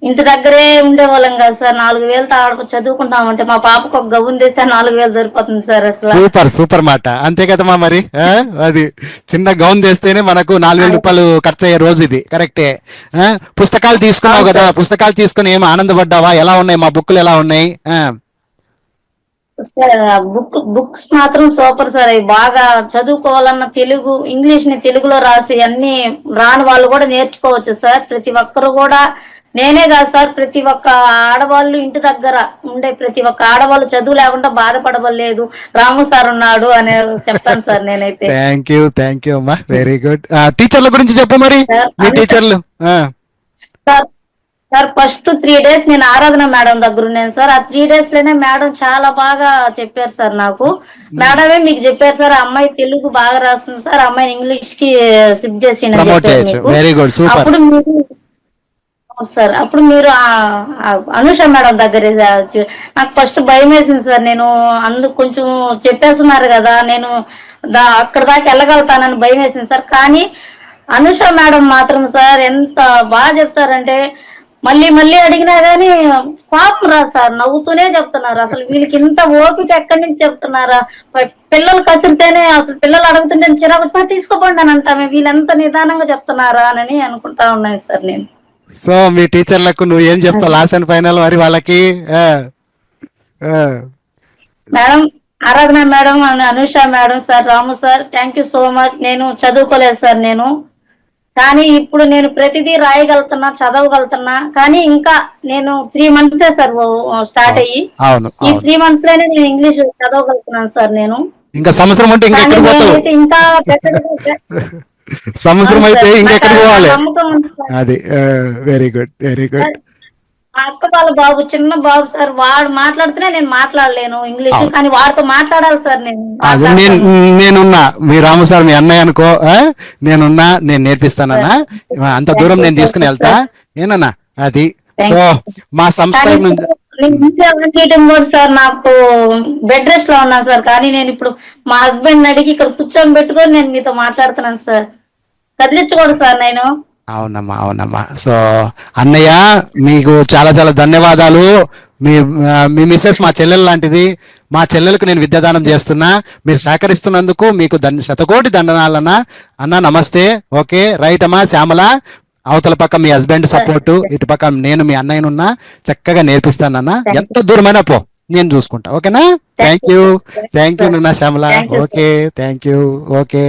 ఇంటి దగ్గరే ఉండేవాళ్ళం కదా సార్. 4000తో ఆడ చదువుకుంటామంటే మా పాపకు ఒక గౌన్ తెస్తే 4000 సరిపోతుంది సార్. అసలు సూపర్ సూపర్ మాట, అంతే కదమ్మా మరి. అది చిన్న గౌన్ తెస్తేనే మనకు 4000 రూపాయలు ఖర్చు అయ్యే రోజు ఇది. కరెక్టే. పుస్తకాలు తీసుకున్నావు కదా, పుస్తకాలు తీసుకుని ఏమో ఆనందపడ్డావా? ఎలా ఉన్నాయి మా బుక్లు, ఎలా ఉన్నాయి? బుక్స్ మాత్రం సూపర్ సార్. అవి బాగా చదువుకోవాలన్న తెలుగు, ఇంగ్లీష్ ని తెలుగులో రాసి అన్ని రాని వాళ్ళు కూడా నేర్చుకోవచ్చు సార్. ప్రతి ఒక్కరు కూడా, నేనే కాదు సార్, ప్రతి ఒక్క ఆడవాళ్ళు ఇంటి దగ్గర ఉండే ప్రతి ఒక్క ఆడవాళ్ళు చదువు లేకుండా బాధపడవలేదు. రాము సార్ ఉన్నాడు అని చెప్తాను సార్ నేనైతే. థ్యాంక్ యూ అమ్మా, వెరీ గుడ్. టీచర్ల గురించి చెప్పు మరి, మీ టీచర్లు. సార్ ఫస్ట్ 3 days నేను ఆరాధన మేడం దగ్గర ఉన్నాను సార్. ఆ 3 days లోనే మేడం చాలా బాగా చెప్పారు సార్ నాకు. మేడమే మీకు చెప్పారు సార్, ఆ అమ్మాయి తెలుగు బాగా రాస్తుంది సార్, అమ్మాయిని ఇంగ్లీష్ కి షిఫ్ట్ చేసి వెరీ గుడ్, సూపర్. అప్పుడు మీరు సార్ అప్పుడు మీరు అనుష మేడం దగ్గర నాకు ఫస్ట్ భయం వేసింది సార్. నేను అందుకు కొంచెం చెప్పేస్తున్నారు కదా, నేను అక్కడ దాకా వెళ్ళగలుగుతానని భయం వేసింది సార్. కానీ అనుష మేడం మాత్రం సార్ ఎంత బాగా చెప్తారంటే, మళ్ళీ మళ్ళీ అడిగినా గానీ పాపం రా సార్, నవ్వుతూనే చెప్తున్నారు. అసలు వీళ్ళకి ఇంత ఓపిక ఎక్కడి నుంచి చెప్తున్నారా? పిల్లలు కసిరితేనే, అసలు పిల్లలు అడుగుతుంటే చిరాకు తీసుకోపోండి అని అంటామే, వీళ్ళు ఎంత నిదానంగా చెప్తున్నారా అని అనుకుంటా ఉన్నాయి సార్ నేను. సో మీ టీచర్లకు నువ్వు ఏం చెప్తావు లాస్ట్ అండ్ ఫైనల్ మరి వాళ్ళకి? మేడం ఆరాధన madam, Anusha madam, sir Ramu sir, thank you so much. నేను చదువుకోలేదు సార్ నేను, కానీ ఇప్పుడు నేను ప్రతిదీ రాయగలుగుతున్నా, చదవగలుగుతున్నా. కానీ ఇంకా నేను 3 months సార్ స్టార్ట్ అయ్యి, ఈ 3 months లోనే నేను ఇంగ్లీష్ చదవగలుగుతున్నాను సార్. నేను ఇంకా సంవత్సరం అంటే ఇంకా సంవత్సరం అయితే ఇంకెక్కడ పోవాలి? అది వెరీ గుడ్, వెరీ గుడ్. మా అక్క వాళ్ళ బాబు, చిన్న బాబు సార్, వాడు మాట్లాడుతూనే నేను మాట్లాడలేను ఇంగ్లీష్, కానీ వాడితో మాట్లాడాలి సార్. నేనున్నా, మీ రాము సార్ మీ అన్నయ్య అనుకో, నేనున్నా, నేను నేర్పిస్తానన్నా, అంత దూరం నేను తీసుకుని వెళ్తా ఏనన్నా. అది సో మా సంస్థ నుంచి సార్ నాకు బెడ్ రెస్ట్ లో ఉన్నాను సార్. కానీ నేను ఇప్పుడు మా హస్బెండ్ అడిగి ఇక్కడ కూర్చొని పెట్టుకొని నేను మీతో మాట్లాడుతున్నాను సార్. కదిలించకూడదు సార్ నేను. అవునమ్మా, అవునమ్మా. సో అన్నయ్య మీకు చాలా చాలా ధన్యవాదాలు. మీ మిస్సెస్ మా చెల్లెలు లాంటిది, మా చెల్లెలకు నేను విద్యాదానం చేస్తున్నా. మీరు సహకరిస్తున్నందుకు మీకు శతకోటి దండనాలన్నా. అన్న నమస్తే. ఓకే రైట్ అమ్మా. శ్యామల, అవతల పక్క మీ హస్బెండ్ సపోర్టు, ఇటు పక్క నేను మీ అన్నయ్యనున్నా, చక్కగా నేర్పిస్తానన్నా. ఎంత దూరమైనా పో, నేను చూసుకుంటా. ఓకేనా? థ్యాంక్ యూ, థ్యాంక్ యూ నా Shyamala. Okay, thank you. Okay.